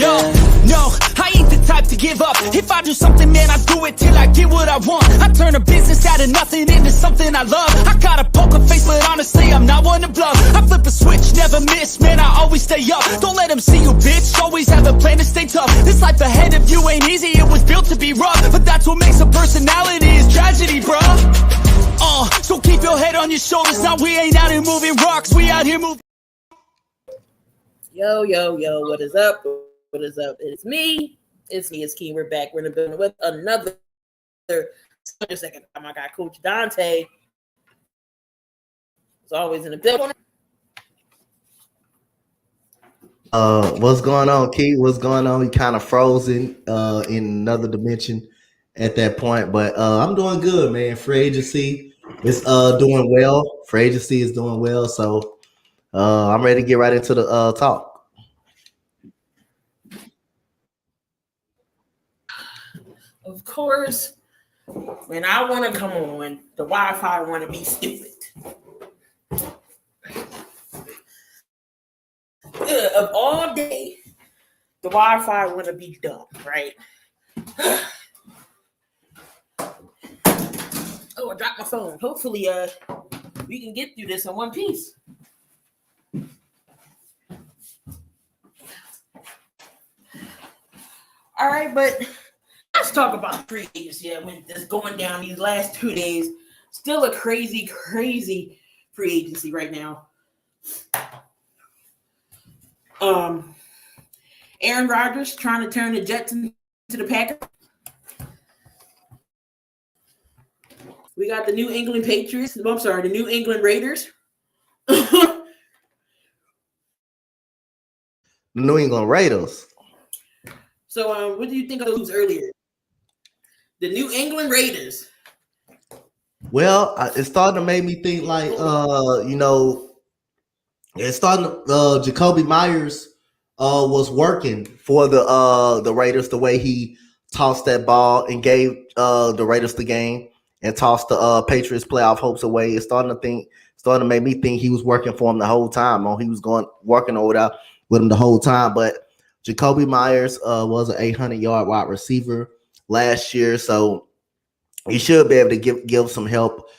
No, I ain't the type to give up. If I do something, man, I do it till I get what I want. I turn a business out of nothing into something I love. I got a poker face, but honestly, I'm not one to bluff. I flip a switch, never miss, man, I always stay up. Don't let them see you, bitch, always have a plan to stay tough. This life ahead of you ain't easy, it was built to be rough. But that's what makes a personality, is tragedy, bruh. So keep your head on your shoulders. Now we ain't out here moving rocks, we out here moving. Yo, what is up? What is up? It's me, it's Key. We're back. We're in the building with another second time. I got Coach Donte. It's always in the building. What's going on, Key? What's going on? You kind of frozen in another dimension at that point, but I'm doing good, man. Free agency is doing well. Free agency is doing well, so I'm ready to get right into the talk. Of course, when I want to come on, the Wi-Fi want to be stupid. Of all day, the Wi-Fi want to be dumb, right? Oh, I dropped my phone. Hopefully, we can get through this in one piece. All right, but let's talk about free agency. When it's going down these last 2 days, still a crazy free agency right now. Aaron Rodgers trying to turn the Jets into the Packers. We got the New England Patriots. The New England Raiders. New England Raiders. So, what do you think of those earlier? The New England Raiders. Well, it's starting to make me think like, it's starting to, Jacoby Myers was working for the Raiders the way he tossed that ball and gave the Raiders the game and tossed the Patriots playoff hopes away. It's starting to make me think he was working for him the whole time. He was working over there with him the whole time. But Jacoby Myers was an 800-yard wide receiver last year, so he should be able to give some help,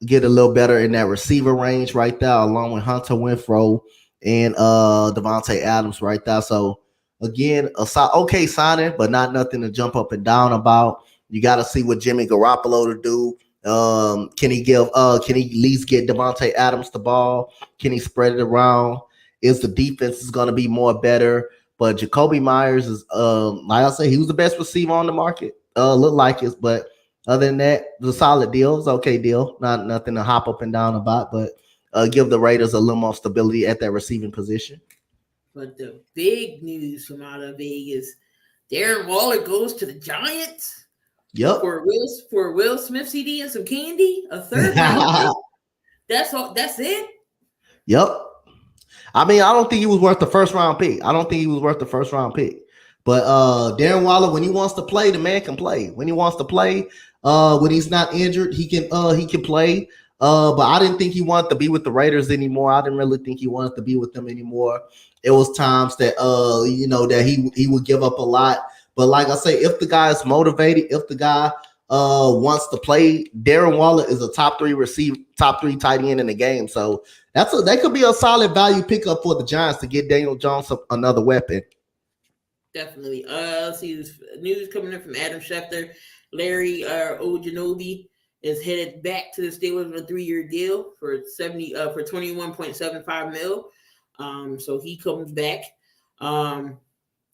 get a little better in that receiver range right there, along with Hunter Renfrow and Devontae Adams right there. So again, okay signing, but not nothing to jump up and down about. You got to see what Jimmy Garoppolo to do. Can he at least get Devontae Adams the ball? Can he spread it around? Is the defense is going to be more better? But Jacoby Myers is, like I say, he was the best receiver on the market. Looked like it, but other than that, it was a solid deal. It was an okay deal. Nothing to hop up and down about, but give the Raiders a little more stability at that receiving position. But the big news from out of Vegas, Darren Waller goes to the Giants. Yep. For Will Smith CD and some candy, a third round. That's all. That's it. Yep. I mean, I don't think he was worth the first round pick. But Darren Waller, when he wants to play, the man can play. When he wants to play, when he's not injured, he can play. But I didn't think he wanted to be with the Raiders anymore. I didn't really think he wanted to be with them anymore. It was times that that he would give up a lot. But like I say, if the guy is motivated, if the guy wants to play, Darren Waller is a top three tight end in the game. So that could be a solid value pickup for the Giants to get Daniel Jones another weapon. Definitely. Let's see this news coming in from Adam Schefter. Larry Ojanobi is headed back to the Steelers with a 3-year deal for $21.75 million. So he comes back.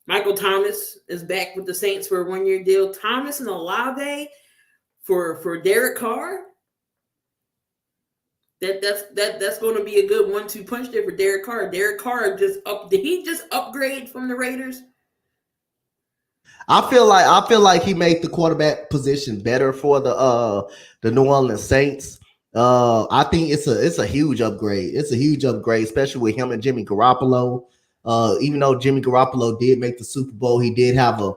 Michael Thomas is back with the Saints for a 1-year deal. Thomas and Olave for Derek Carr. That's going to be a good 1-2 punch there for Derek Carr. Derek Carr did he just upgrade from the Raiders? I feel like he made the quarterback position better for the New Orleans Saints. I think it's a huge upgrade. It's a huge upgrade, especially with him and Jimmy Garoppolo. Even though Jimmy Garoppolo did make the Super Bowl, he did have a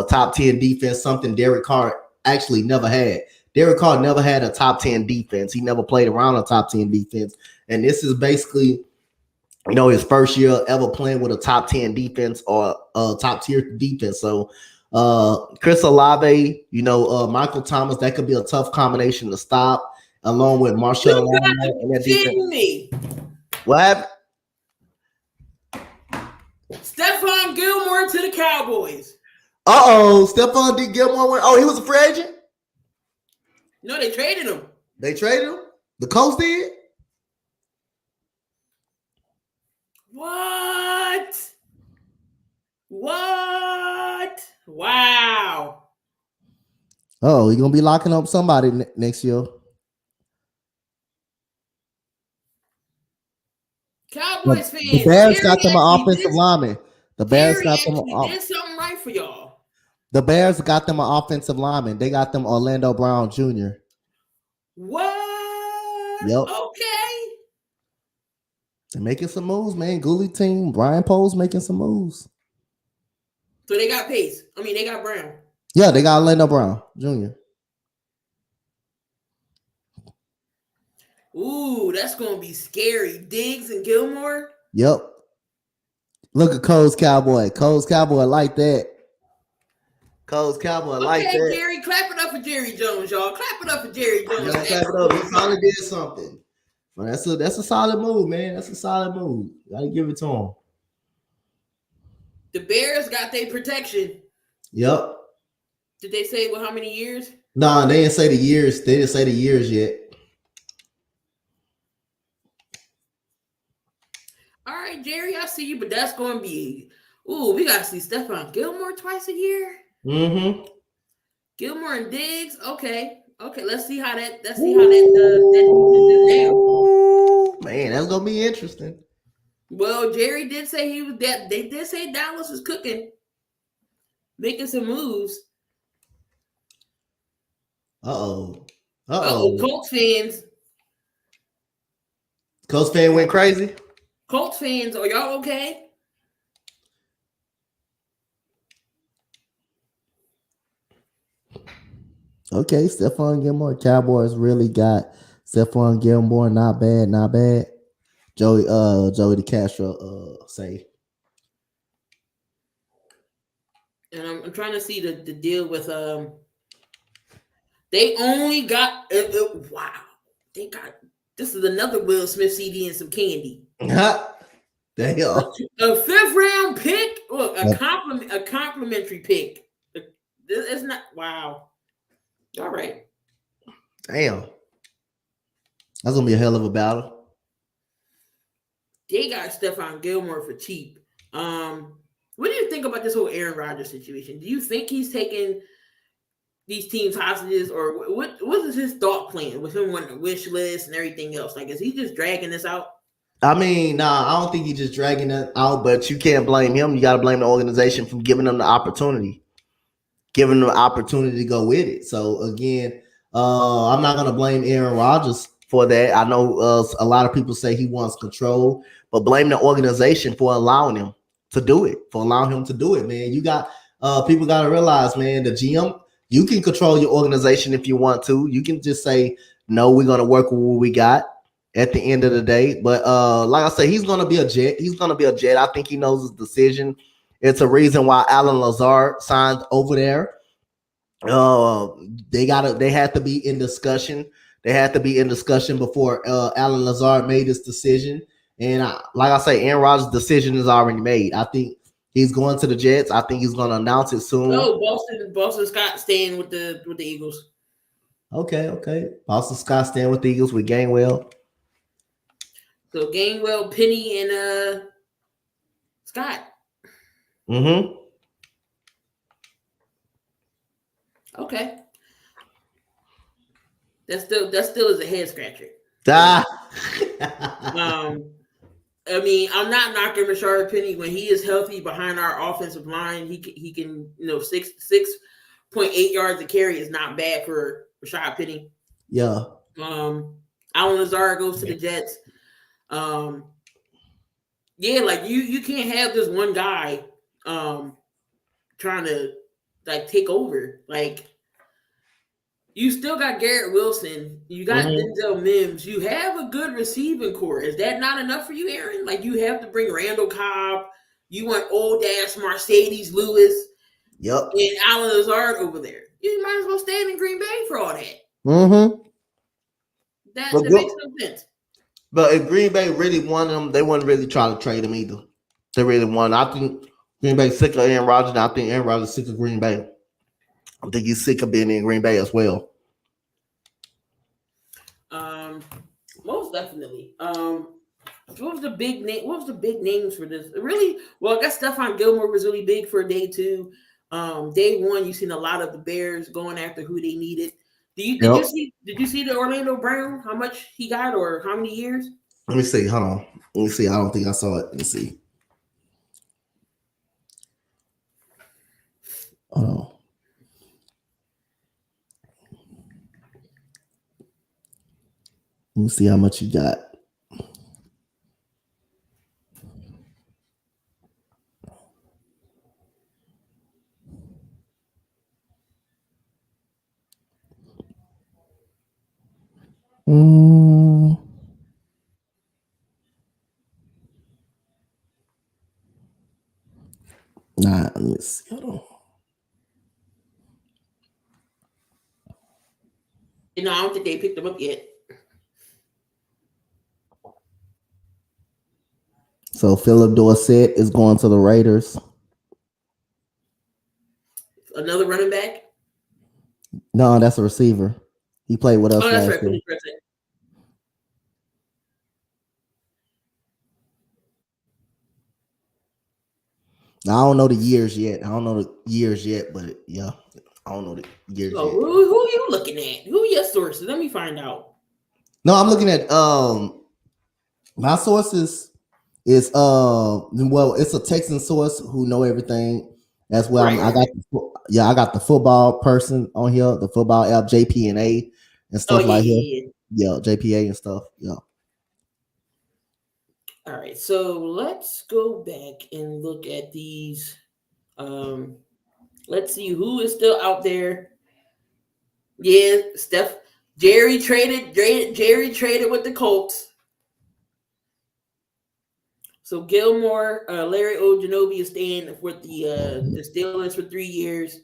top 10 defense, something Derek Carr actually never had. Derek Carr never had a top 10 defense. He never played around a top 10 defense. And this is basically his first year ever playing with a top 10 defense or top tier defense. So Chris Olave, Michael Thomas, that could be a tough combination to stop, along with Marshall Lattimore and that defense. Me. What happened? Stephon Gilmore to the Cowboys. Stephon D. Gilmore went. Oh, he was a free agent? No, they traded him. They traded him? The Colts did? What? Wow. Oh, you're going to be locking up somebody next year. Cowboys fans. The Bears got them an offensive lineman. The Bears got them. Did something right for y'all. The Bears got them an offensive lineman. They got them Orlando Brown Jr. What? Yep. Okay. They're making some moves, man. Gooley team, Brian Poles making some moves. So they got Pace. They got Brown. Yeah, they got Orlando Brown Jr. Ooh, that's gonna be scary. Diggs and Gilmore. Yep. Look at Cole's Cowboy. Cole's Cowboy like that. Cole's Cowboy like that. Jerry, clap it up for Jerry Jones, y'all. Clap it up for Jerry Jones. Yeah, clap it up. He finally did something. Well, that's a solid move, man. That's a solid move. Gotta give it to him. The Bears got their protection. Yep. Did they say how many years? No, they didn't say the years. They didn't say the years yet. All right, Jerry, I see you, but that's going to be. Ooh, we got to see Stephon Gilmore twice a year. Mm-hmm. Gilmore and Diggs. Okay. Let's see how that. Let's see how that. Man, that's gonna be interesting. Well, Jerry did say he was that. They did say Dallas was cooking, making some moves. Colts fans. Colts fan went crazy. Colts fans, are y'all okay? Okay, Stephon Gilmore. Cowboys really got Stephon Gilmore. Not bad. Joey DeCastro say. And I'm trying to see the deal with they only got wow. They got this is another Will Smith CD and some candy. Damn. A 5th round pick? Look, a complimentary pick. It's not wow. All right. Damn. That's gonna be a hell of a battle. They got Stephon Gilmore for cheap. What do you think about this whole Aaron Rodgers situation? Do you think he's taking these teams hostages, or what is his thought plan with him on the wish list and everything else? Like, is he just dragging this out? I don't think he's just dragging it out, but you can't blame him. You got to blame the organization for giving them the opportunity. Giving them the opportunity to go with it. So, again, I'm not going to blame Aaron Rodgers for that. I know a lot of people say he wants control, but blame the organization for allowing him to do it, man. You got people got to realize, man, the GM, you can control your organization if you want to. You can just say, no, we're going to work with what we got at the end of the day. But like I said, he's going to be a Jet. I think he knows his decision. It's a reason why Alan Lazard signed over there. They had to be in discussion. They had to be in discussion before Alan Lazard made his decision. And like I say, Aaron Rodgers' decision is already made. I think he's going to the Jets. I think he's going to announce it soon. No, Boston Scott staying with the Eagles. Okay. Boston Scott staying with the Eagles with Gainwell. So Gainwell, Penny, and Scott. Mm-hmm. Okay. That still is a head scratcher. I'm not knocking Rashard Penny when he is healthy behind our offensive line. He can 6.8 yards a carry is not bad for Rashard Penny. Yeah. Alan Lazard goes to the Jets. Yeah, like you can't have this one guy trying to like take over. Like You still got Garrett Wilson. You got Denzel Mims. You have a good receiving core. Is that not enough for you, Aaron? Like, you have to bring Randall Cobb. You want old ass Mercedes Lewis. Yep. And Alan Lazard over there. You might as well stay in Green Bay for all that. That makes no sense. But if Green Bay really wanted him, they wouldn't really try to trade him either. They really want. I think Green Bay's sick of Aaron Rodgers, and I think Aaron Rodgers is sick of Green Bay. I think he's sick of being in Green Bay as well. Most definitely. What was the big name? What was the big names for this? Really? Well, I guess Stephon Gilmore was really big for day 2. Day 1, you've seen a lot of the Bears going after who they needed. Did you see the Orlando Brown? How much he got, or how many years? Let me see. Hold on. Let me see. I don't think I saw it. Let me see. Hold on. Let me see how much you got. Nah, let me see. Hold on. I don't think they picked him up yet. So Philip Dorsett is going to the Raiders. Another running back? No, that's a receiver. He played with us last year. Now, I don't know the years yet. But yeah, I don't know the years yet. Who are you looking at? Who are your sources? Let me find out. No, I'm looking at my sources is well, it's a Texan source who know everything as well. Right. I got the football person on here, the football app, JPNA and stuff here. Yeah, JPA and stuff. Yeah. All right, so let's go back and look at these. Let's see who is still out there. Yeah, Jerry traded with the Colts. So Gilmore, Larry Ogunjobi is staying with the Steelers for 3 years.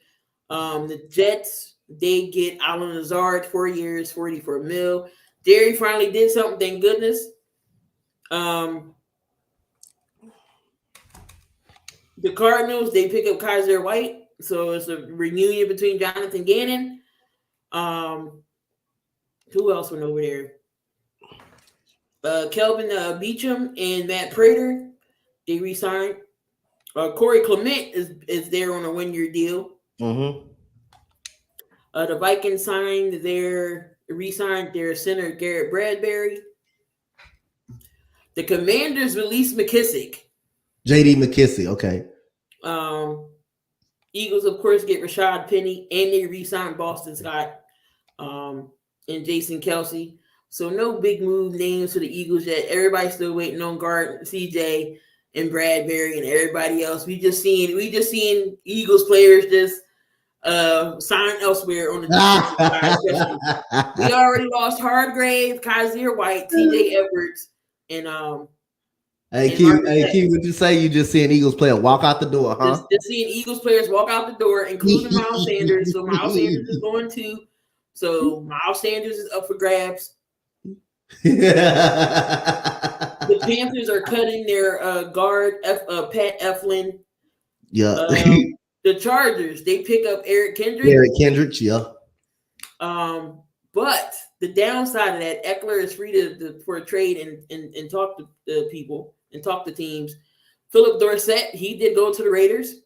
The Jets, they get Alan Lazard 4 years, $44 million. Jerry finally did something, thank goodness. The Cardinals, they pick up Kaiser White, so it's a reunion between Jonathan Gannon. Who else went over there? Kelvin Beachum and Matt Prater, they re-signed. Corey Clement is there on a 1-year deal. Mm-hmm. The Vikings re-signed their center Garrett Bradbury. The Commanders released McKissick. J.D. McKissick, okay. Eagles, of course, get Rashad Penny, and they re-signed Boston Scott and Jason Kelsey. So no big move names for the Eagles yet. Everybody's still waiting on guard CJ and Bradbury and everybody else. We just seeing Eagles players just sign elsewhere on the defensive side. We already lost Hargrave, Kaiser White, TJ Edwards, and Hey, Key, what you say? You just seeing Eagles player walk out the door, huh? Just seeing Eagles players walk out the door, including Miles Sanders. So Miles Sanders is going too. So Miles Sanders is up for grabs. The Panthers are cutting their guard, Pat Eflin. Yeah. The Chargers, they pick up Eric Kendricks. Yeah. But the downside of that, Eckler is free for a trade and talk to the people and talk to teams. Philip Dorsett, he did go to the Raiders.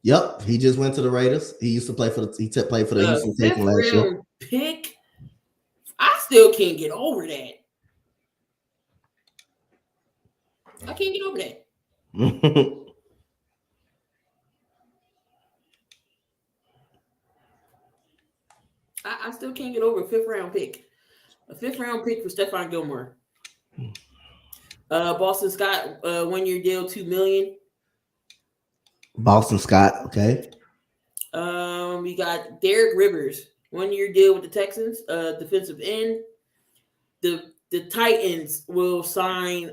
Yep, he just went to the Raiders. He used to play for the Houston Texans last year. Pick. I still can't get over that. I can't get over that. I still can't get over a 5th round pick. A 5th round pick for Stephon Gilmore. Boston Scott, 1-year deal, $2 million. Boston Scott, okay. We got Derek Rivers, 1-year deal with the Texans, defensive end. The Titans will sign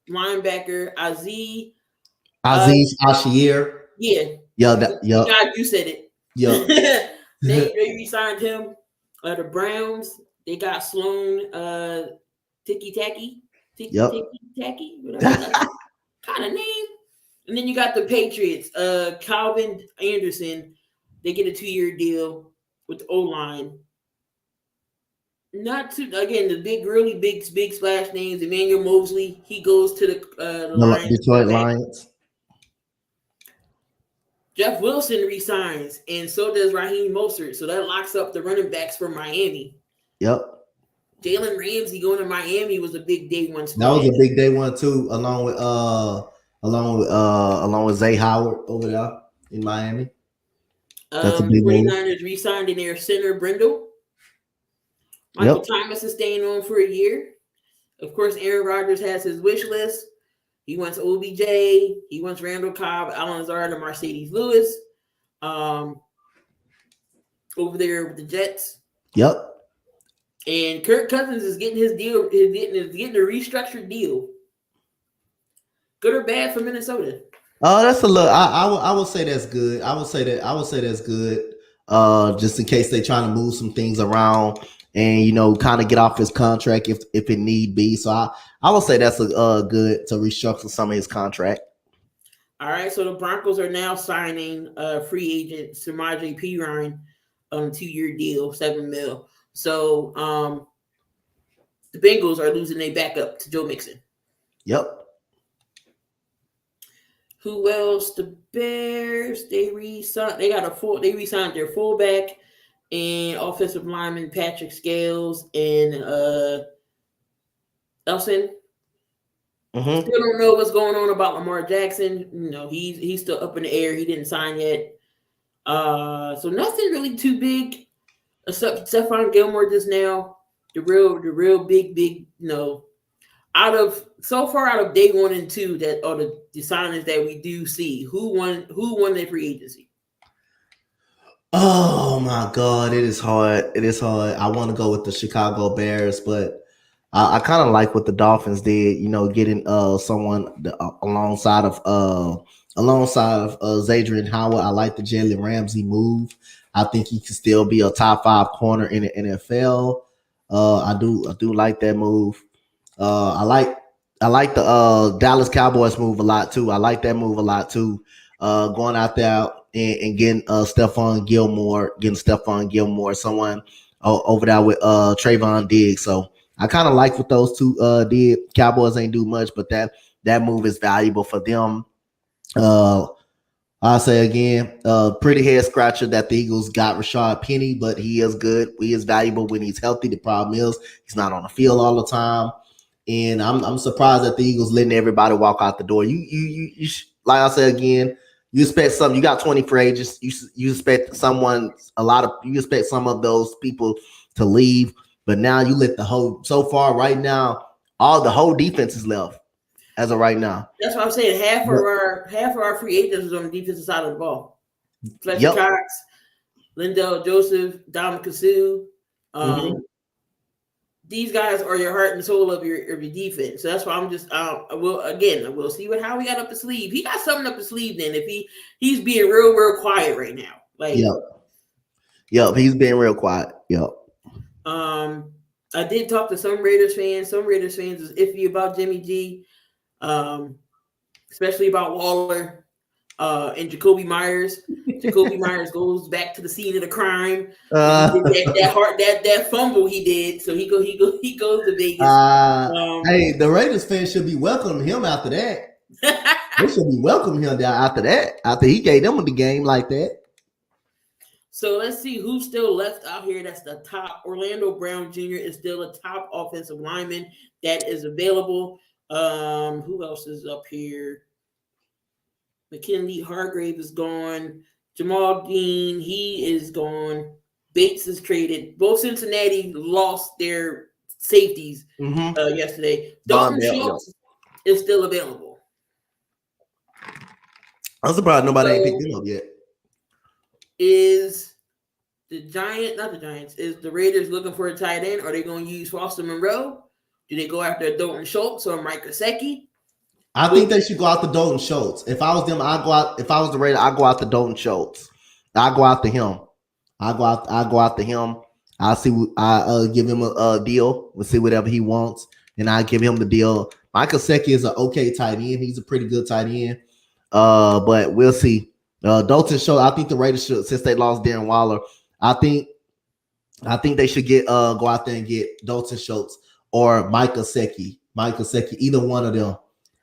linebacker Aziz. Aziz Ashir. Yeah. God, you said it. Yeah. they re-signed him. The Browns, they got Sloan Tiki Tacky. Whatever kind of name. And then you got the Patriots, Calvin Anderson. They get a 2-year deal with the O-line. Not too again the really big splash names. Emmanuel Mosley, he goes to the Lions. Detroit Lions. Jeff Wilson resigns, and so does Raheem Mostert. So that locks up the running backs for Miami. Yep. Jalen Ramsey going to Miami was a big day one. That was a big day one too, along with Zay Howard over there in Miami. That's a big 49ers re-signed in their center Brindle. Michael Thomas is staying on for a year. Of course, Aaron Rodgers has his wish list. He wants OBJ. He wants Randall Cobb, Alan Lazard, and Mercedes Lewis. Over there with the Jets. Yep. And Kirk Cousins is getting his deal. Is getting a restructured deal. Good or bad for Minnesota? Oh, that's a look. I would say that's good. I would say that's good. Just in case they're trying to move some things around and kind of get off his contract if it need be. So I would say that's a good to restructure some of his contract. All right. So the Broncos are now signing free agent Samaje Perine on a 2-year deal, $7 million. So the Bengals are losing their backup to Joe Mixon. Yep. Who else? The Bears. They re-signed their fullback and offensive lineman Patrick Scales and Elson. Mm-hmm. Still don't know what's going on about Lamar Jackson. He's still up in the air. He didn't sign yet. So nothing really too big. Except Stephon Gilmore just now, the real big, out of day 1 and 2 that are the signings that we do see. Who won their free agency? Oh my God, it is hard. I want to go with the Chicago Bears, but I kind of like what the Dolphins did. Getting someone alongside of Zadrian Howard. I like the Jalen Ramsey move. I think he can still be a top 5 corner in the NFL. I do like that move. I like the Dallas Cowboys move a lot too. I like that move a lot too. Going out there and getting Stephon Gilmore, someone over there with Trayvon Diggs. So I kind of like what those two did. Cowboys ain't do much, but that move is valuable for them. I'll say again, pretty head scratcher that the Eagles got Rashad Penny, but he is good. He is valuable when he's healthy. The problem is he's not on the field all the time, and I'm surprised that the Eagles letting everybody walk out the door. You like I said again, you expect something. You got 20 free agents. You expect some of those people to leave, but now you let so far right now, all the whole defense is left. As of right now, that's what I'm saying. Half of our free agents is on the defensive side of the ball. Fletcher Cox, Lindell Joseph, Dominic Sue. These guys are your heart and soul of your defense. So that's why I'm just we'll see how he got up his sleeve. He got something up his sleeve. Then if he's being real quiet right now. He's being real quiet. I did talk to some Raiders fans. Some Raiders fans is iffy about Jimmy G. Especially about Waller and Jacoby Myers. Jacoby Myers goes back to the scene of the crime. That fumble he did, so he goes to Vegas. Hey, the Raiders fans should be welcoming him after that. They should be welcoming him down after that. After he gave them the game like that. So let's see who's still left out here. That's the top. Orlando Brown Jr. is still a top offensive lineman that is available. Who else is up here? McKinley Hargrave is gone. Jamal Dean, he is gone. Bates is traded. Both Cincinnati lost their safeties yesterday. Dalton Schultz is still available. I'm surprised nobody ain't picked him up yet. Is Not the Giants, is the Raiders looking for a tight end? Are they going to use Foster Monroe? Do they go after Dalton Schultz or Mike Gesicki? I think they should go out to Dalton Schultz. If I was them, I'd go out. If I was the Raiders, I'd go out to Dalton Schultz. I go out to him. I go out to him. I'll see. I give him a deal. We'll see whatever he wants, and I give him the deal. Mike Gesicki is an okay tight end. He's a pretty good tight end. But we'll see. Dalton Schultz. I think the Raiders should, since they lost Darren Waller. I think they should go out there and get Dalton Schultz or Mike Gesicki. Either one of them.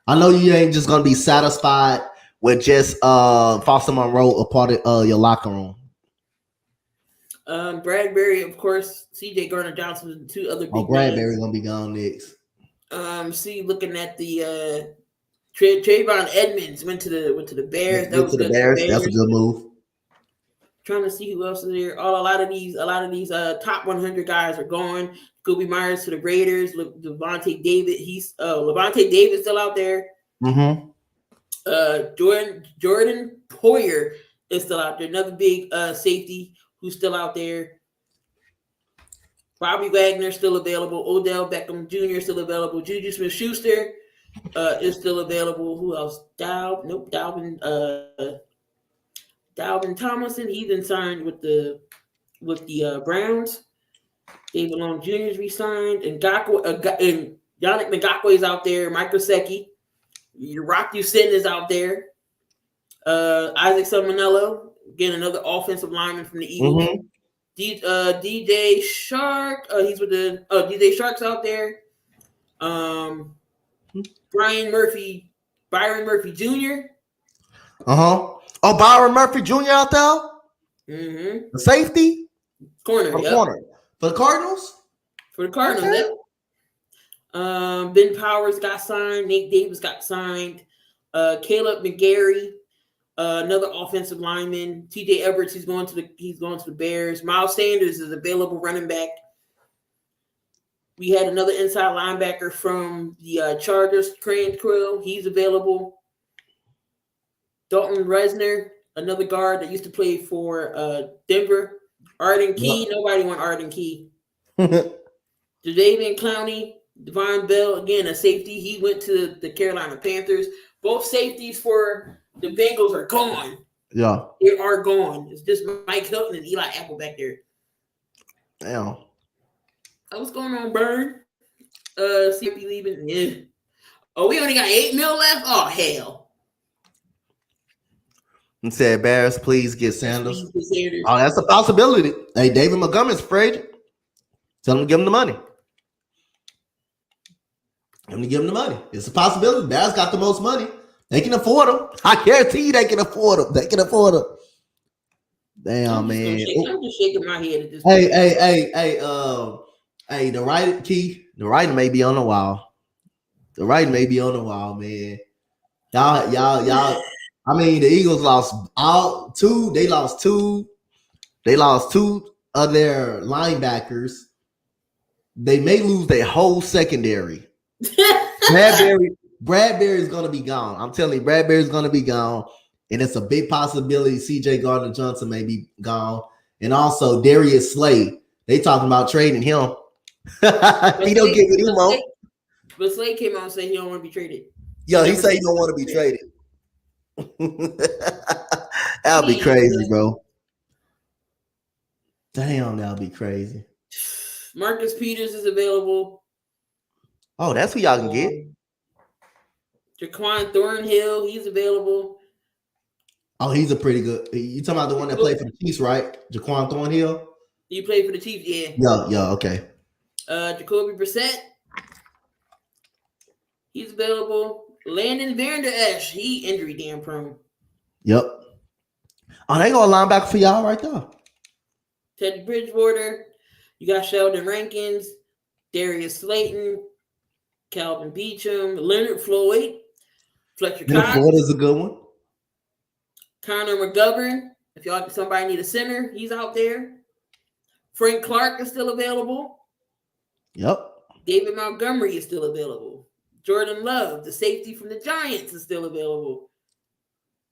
I know you ain't just gonna be satisfied with just Foster Monroe a part of your locker room. Bradbury, of course, CJ Gardner-Johnson and two other big Bradbury gonna be gone next. Looking at the Trayvon Edmonds went to the Bears. That's a good move. Trying to see who else is there. A lot of these top 100 guys are going. Kobe Myers to the Raiders. Levante David. Levante David's still out there. Mm-hmm. Jordan Poyer is still out there. Another big safety who's still out there. Bobby Wagner still available. Odell Beckham Jr. still available. Juju Smith-Schuster is still available. Who else? Dalvin Tomlinson. He's been signed with the Browns. David Long Jr. is re-signed, and Yannick Ngakoue is out there. Mike Gesicki, Rock Ya-Sin is out there. Isaac Salmonello, again another offensive lineman from the Eagles. Mm-hmm. DJ Shark, he's with the DJ Shark's out there. Byron Murphy Jr. Oh, Byron Murphy Jr. out there. Mm-hmm. The safety corner. For the Cardinals? For the Cardinals, okay. Ben Powers got signed. Nate Davis got signed. Caleb McGarry, another offensive lineman. TJ Edwards, he's going to the Bears. Miles Sanders is available running back. We had another inside linebacker from the Chargers, Cranquill. He's available. Dalton Resner, another guard that used to play for Denver. Arden Key, nobody want Arden Key. Jadeveon Clowney, Devon Bell, again, a safety. He went to the Carolina Panthers. Both safeties for the Bengals are gone. Yeah. They are gone. It's just Mike Hilton and Eli Apple back there. Damn. What's going on, Burn? CFP leaving. Yeah. Oh, we only got $8 million left? Oh, hell. And said, Bears, please get Sanders. Oh, that's a possibility. Hey, David Montgomery's afraid. Tell him to give him the money. It's a possibility. Bears got the most money. They can afford him. I guarantee you they can afford him. Damn, man. I'm just shaking my head at this point. Hey, the writing may be on the wall. Man. Y'all. I mean, the Eagles lost two. They lost two of their linebackers. They may lose their whole secondary. Bradbury's going to be gone. I'm telling you, Bradbury's going to be gone. And it's a big possibility CJ Gardner-Johnson may be gone. And also Darius Slay. They talking about trading him. He don't get what he wants. But Slay came out and said he don't want to be traded. Yo, he said he don't want to be traded. That'll be crazy, bro. Damn, that'll be crazy. Marcus Peters is available. Oh, that's who y'all can get. Jaquan Thornhill, he's available. Oh, he's a pretty good. You talking about the one that played for the Chiefs, right? Jaquan Thornhill. You played for the Chiefs, yeah. Yeah, okay. Jacoby Brissett, he's available. Landon Vander Esch, he injury damn prone. Yep. Oh, they got a linebacker for y'all right there. Teddy Bridgewater. You got Sheldon Rankins, Darius Slayton, Calvin Beachum, Leonard Floyd, Fletcher Cox. Floyd is a good one. Connor McGovern. If somebody need a center, he's out there. Frank Clark is still available. Yep. David Montgomery is still available. Jordan Love, the safety from the Giants, is still available.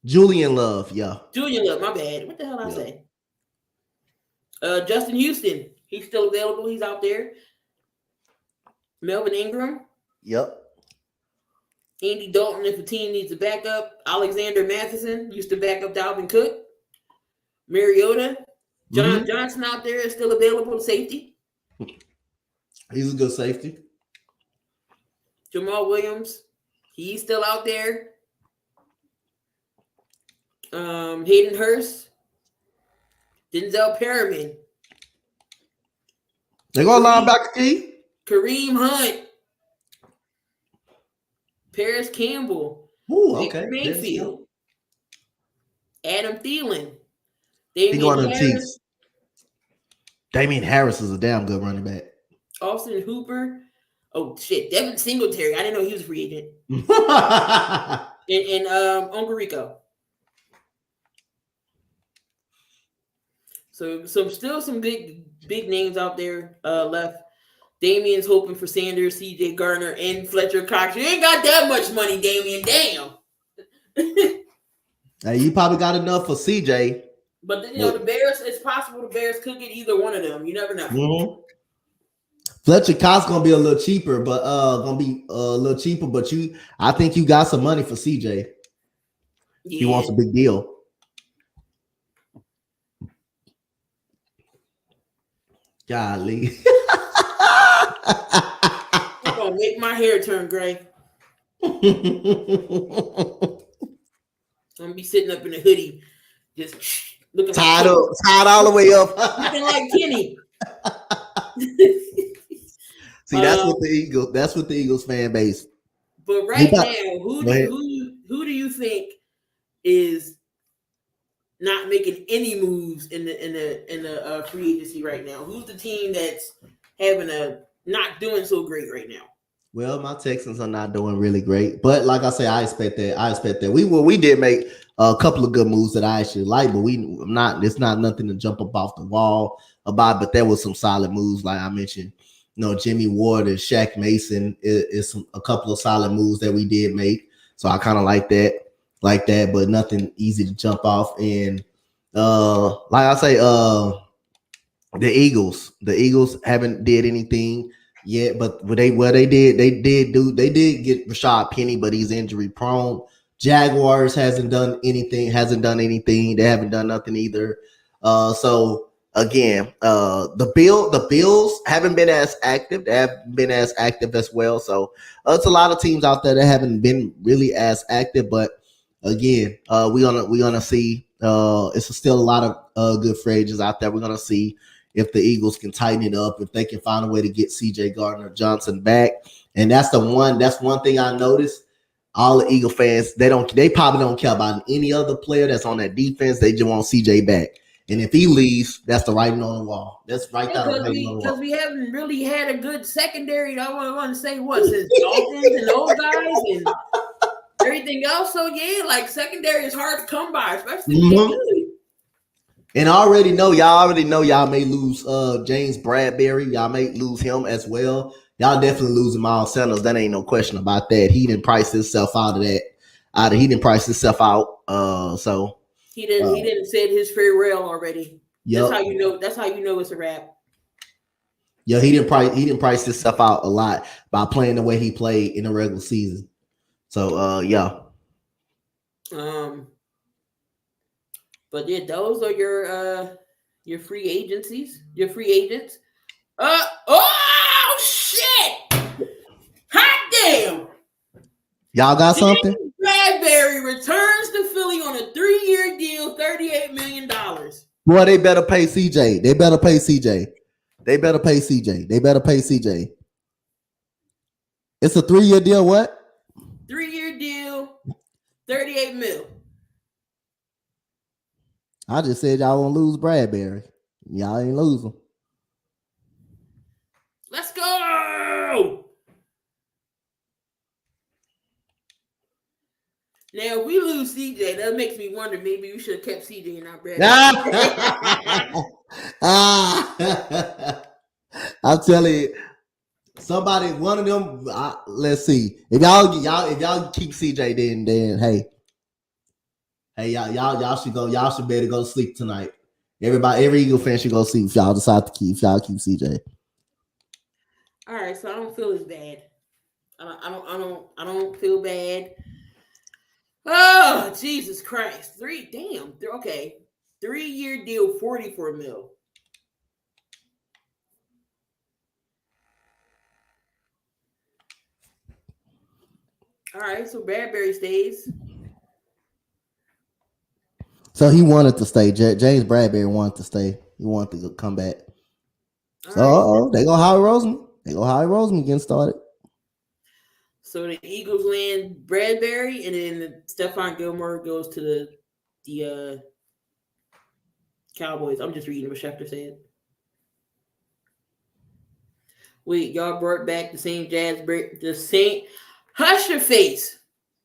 Julian Love, yeah. Julian Love, my bad. What the hell I say? Justin Houston, he's still available. He's out there. Melvin Ingram. Yep. Andy Dalton, if a team needs a backup. Alexander Matheson used to back up Dalvin Cook. Mariota. John Johnson out there is still available to safety. He's a good safety. Jamal Williams, he's still out there. Hayden Hurst. Denzel Perriman. They go linebacker Key. Kareem Hunt. Paris Campbell. Ooh, Baker okay. Mayfield. Adam Thielen. He going to the Harris, Chiefs. Damian Harris is a damn good running back. Austin Hooper. Oh shit, Devin Singletary. I didn't know he was a free agent. and Uncle Rico. So still some big names out there left. Damien's hoping for Sanders, CJ Gardner, and Fletcher Cox. You ain't got that much money, Damien. Damn. Hey, you probably got enough for CJ. But the Bears, it's possible the Bears could get either one of them. You never know. Mm-hmm. Fletcher Cox gonna be a little cheaper, but I think you got some money for CJ. Yeah. He wants a big deal. Golly. I'm gonna make my hair turn gray. I'm gonna be sitting up in a hoodie, just looking tied all the way up. looking like Kenny. See, that's what the Eagles fan base. But right now, who do you think is not making any moves in the free agency right now? Who's the team that's not doing so great right now? Well, my Texans are not doing really great, but like I say, I expect that. We did make a couple of good moves that I actually like, but it's not nothing to jump up off the wall about. But there was some solid moves, like I mentioned. Jimmy Ward and Shaq Mason is a couple of solid moves that we did make. So I kind of like that, but nothing easy to jump off. And like I say, the Eagles haven't did anything yet, but they did get Rashad Penny, but he's injury prone. Jaguars hasn't done anything. They haven't done nothing either. So again, the Bills haven't been as active. They haven't been as active as well. So it's a lot of teams out there that haven't been really as active. But again, we're gonna see. It's still a lot of good free agents out there. We're gonna see if the Eagles can tighten it up, if they can find a way to get CJ Gardner-Johnson back. And that's one thing I noticed. All the Eagle fans, they probably don't care about any other player that's on that defense. They just want CJ back. And if he leaves, that's the writing on the wall. That's right there. Because we haven't really had a good secondary. I want to say since Dolphins and those guys and everything else. So yeah, like secondary is hard to come by, especially And y'all already know y'all may lose James Bradbury. Y'all may lose him as well. Y'all definitely losing Miles Sanders. That ain't no question about that. He didn't price himself out of that. He didn't price himself out. So he didn't say his farewell already. Yep. That's how you know it's a wrap. Yeah, he didn't price himself out a lot by playing the way he played in the regular season. So yeah. But yeah, those are your free agencies, your free agents. Oh shit! Hot damn! Y'all got something? Bradbury returns to Philly on a 3-year deal, $38 million. Boy, they better pay CJ. They better pay CJ. It's a 3-year deal. What? 3-year deal, $38 million. I just said y'all won't lose Bradbury. Y'all ain't losing. Let's go. Now, if we lose CJ, that makes me wonder maybe we should have kept CJ and not Bradbury. I'm telling you, somebody, one of them. Let's see. If y'all keep CJ, then hey, y'all should go. Y'all should better go to sleep tonight. Every Eagle fan should go see if y'all decide to keep CJ. All right, so I don't feel as bad. I don't feel bad. Oh, Jesus Christ. 3-year deal, 44 mil. All right, so Bradbury stays. So he wanted to stay. James Bradbury wanted to stay. He wanted to come back. So they go Howie Roseman getting started. So the Eagles land Bradbury, and then Stephon Gilmore goes to the Cowboys. I'm just reading what Schefter said. Wait, y'all brought back the same hush your face.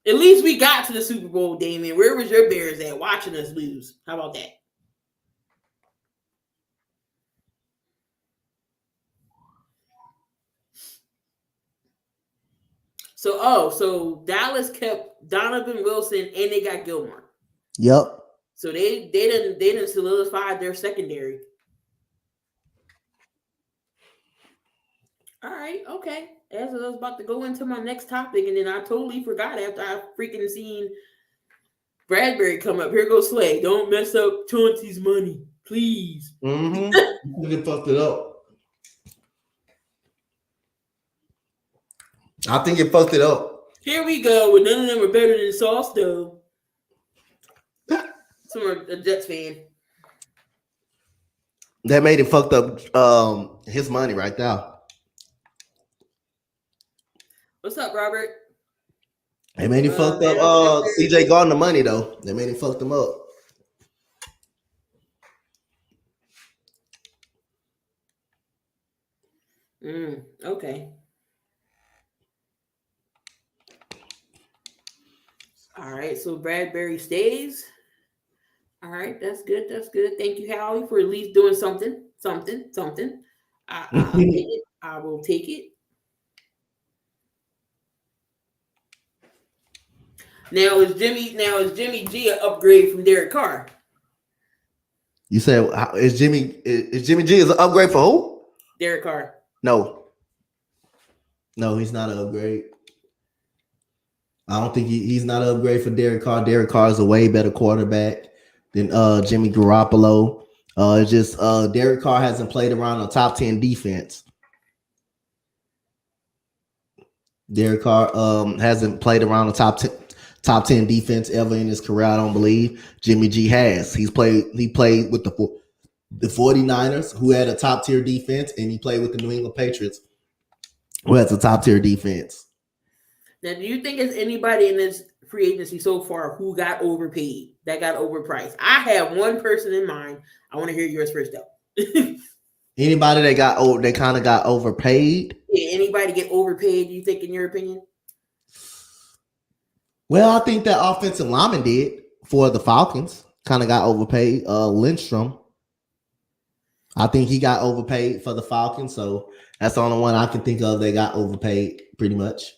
At least we got to the Super Bowl, Damien. Where was your Bears at watching us lose? How about that? So Dallas kept Donovan Wilson and they got Gilmore. Yep. So they didn't solidify their secondary. All right, okay. As I was about to go into my next topic, and then I totally forgot after I freaking seen Bradbury come up. Here goes Slay. Don't mess up Chauncey's money, please. They fucked it up. I think it fucked it up. Here we go. Well, none of them are better than Sauce, though. Someone a Jets fan. That made it fucked up his money right now. What's up, Robert? They made it fucked up CJ Gardner money though. They made it fucked him up. Okay. All right, so Bradbury stays. All right, that's good. That's good. Thank you, Howie, for at least doing something. I'll take it. I will take it. Now is Jimmy G an upgrade from Derek Carr? You said is Jimmy G is an upgrade for who? Derek Carr. No, he's not an upgrade. I don't think he's not an upgrade for Derek Carr. Derek Carr is a way better quarterback than Jimmy Garoppolo. It's just Derek Carr hasn't played around a top 10 defense. Derek Carr hasn't played around a top 10 defense ever in his career, I don't believe. Jimmy G has. He played with the 49ers, who had a top tier defense, and he played with the New England Patriots, who has a top tier defense. Now, do you think there's anybody in this free agency so far who got overpaid, that got overpriced? I have one person in mind. I want to hear yours first, though. Anybody they kind of got overpaid? Yeah, anybody get overpaid, do you think, in your opinion? Well, I think that offensive lineman did for the Falcons. Kind of got overpaid. Lindstrom. I think he got overpaid for the Falcons, so that's the only one I can think of. They got overpaid pretty much.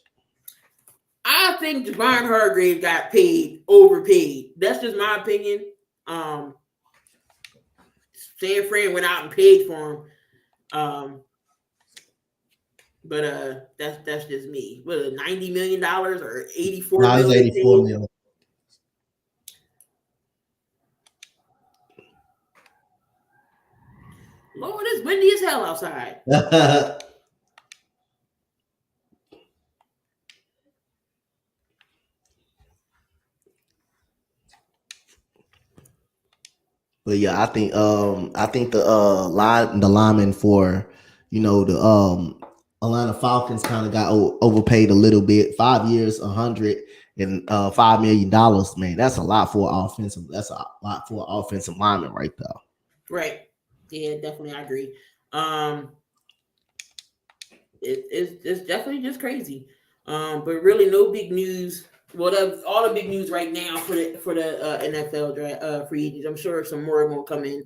I think Javon Hargrave got overpaid. That's just my opinion. San Fran went out and paid for him. But that's just me. What, $90 million or $84 million? No, it's $84 million. Lord, it's windy as hell outside. But yeah, I think the lineman for the Atlanta Falcons kind of got overpaid a little bit. 5 years, $105 million. Man, that's a lot for offensive. That's a lot for offensive lineman right there. Right. Yeah, definitely, I agree. It's definitely just crazy. But really, no big news. Well, all the big news right now for the NFL draft free agents. I'm sure some more will come in.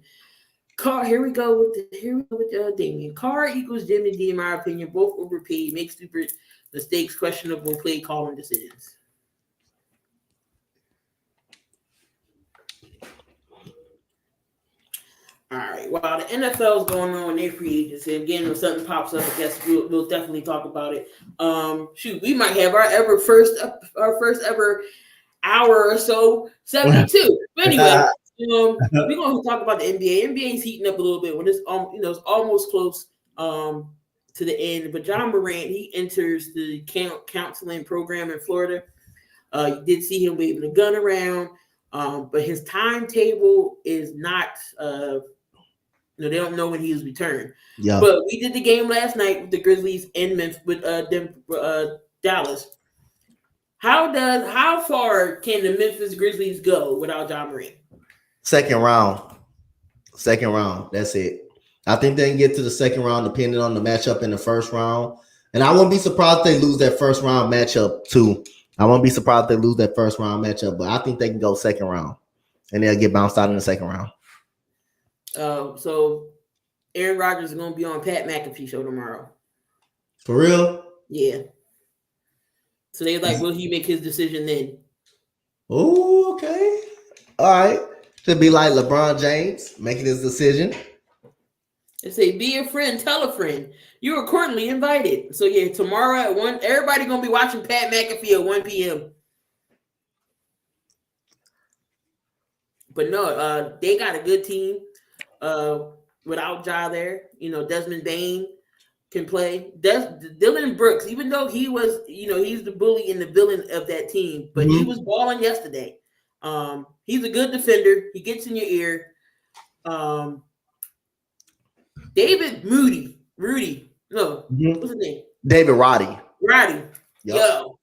Carr, here we go with Damien. Carr equals Jimmy G, in my opinion. Both overpaid, make stupid mistakes, questionable play calling decisions. All right. While the NFL is going on in their free agency, again, when something pops up, I guess we'll definitely talk about it. We might have our first ever hour or so, 72. But anyway, we're going to talk about the NBA. NBA is heating up a little bit when it's it's almost close to the end. But John Morant, he enters the counseling program in Florida. You did see him waving a gun around, but his timetable is not. They don't know when he was returned. Yeah. But we did the game last night with the Grizzlies in Memphis with Dallas. How far can the Memphis Grizzlies go without John Morant? Second round. That's it. I think they can get to the second round depending on the matchup in the first round. And I won't be surprised if they lose that first round matchup too. I won't be surprised if they lose that first round matchup, but I think they can go second round. And they'll get bounced out in the second round. So Aaron Rodgers is going to be on Pat McAfee show tomorrow. For real? Yeah. So they're like, will he make his decision then? Oh, okay. All right. Should be like LeBron James making his decision. They say, be a friend, tell a friend. You are currently invited. So yeah, tomorrow at 1, everybody going to be watching Pat McAfee at 1 p.m. But no, they got a good team. Without Ja there, Desmond Bain can play. Dylan Brooks, even though he was, he's the bully and the villain of that team, but he was balling yesterday. He's a good defender. He gets in your ear. David Rudy. No, what's his name? David Roddy. Yep. Yo,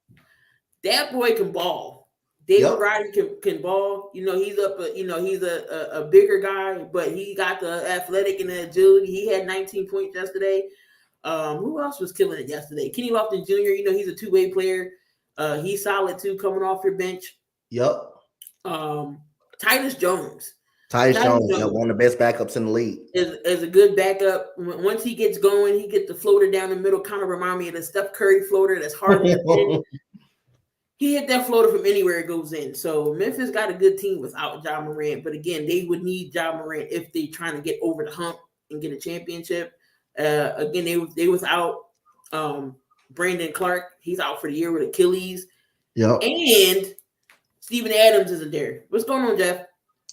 that boy can ball. David Roddy can ball. He's he's a bigger guy, but he got the athletic and the agility. He had 19 points yesterday. Who else was killing it yesterday? Kenny Lofton Jr., he's a two-way player. He's solid too, coming off your bench. Yep. Tyus Jones. Tyus Jones, one of the best backups in the league. Is a good backup. Once he gets going, he gets the floater down the middle, kind of remind me of the Steph Curry floater that's hard to hit. He hit that floater from anywhere it goes in. So Memphis got a good team without Ja Morant. But again, they would need Ja Morant if they're trying to get over the hump and get a championship. Again, they without Brandon Clark. He's out for the year with Achilles. Yep. And Steven Adams isn't there. What's going on, Jeff?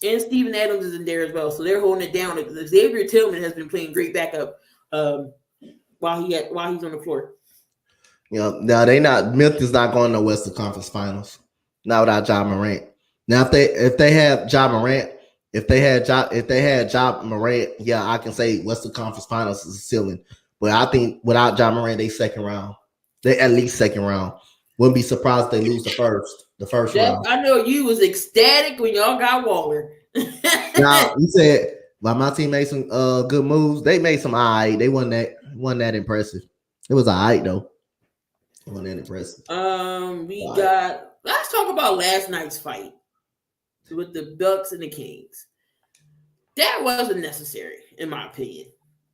And Steven Adams isn't there as well. So they're holding it down. Xavier Tillman has been playing great backup while he's on the floor. Now Memphis not going to Western Conference Finals. Not without Ja Morant. Now if they have Ja Morant, if they had Ja Morant, yeah, I can say Western Conference Finals is a ceiling. But I think without Ja Morant, they second round. They at least second round. Wouldn't be surprised if they lose the first round. I know you was ecstatic when y'all got Waller. Now you said, well, my team made some good moves. They made some all right. They wasn't that impressive. It was all right though. It wasn't that impressive. Let's talk about last night's fight with the Bucks and the Kings. That wasn't necessary, in my opinion.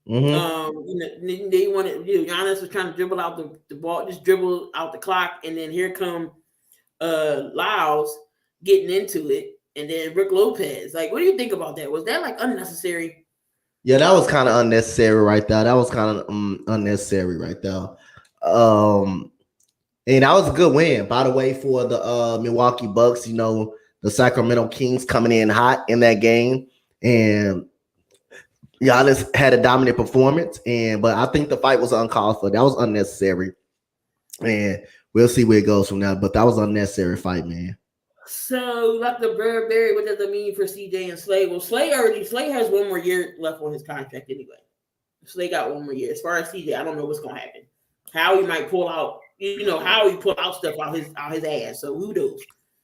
Mm-hmm. They wanted, Giannis was trying to dribble out the ball, just dribble out the clock, and then here come Lyles getting into it, and then Rick Lopez. Like, what do you think about that? Was that like unnecessary? Yeah, that was kind of unnecessary right there. Unnecessary right there. And that was a good win, by the way, for the Milwaukee Bucks. The Sacramento Kings coming in hot in that game, and Giannis had a dominant performance. But I think the fight was uncalled for. That was unnecessary, and we'll see where it goes from now. But that was an unnecessary fight, man. So, like the Burberry, what does that mean for CJ and Slay? Well, Slay has one more year left on his contract anyway. Slay got one more year. As far as CJ, I don't know what's gonna happen. How he might pull out. How he pull out stuff out his ass. So who knows?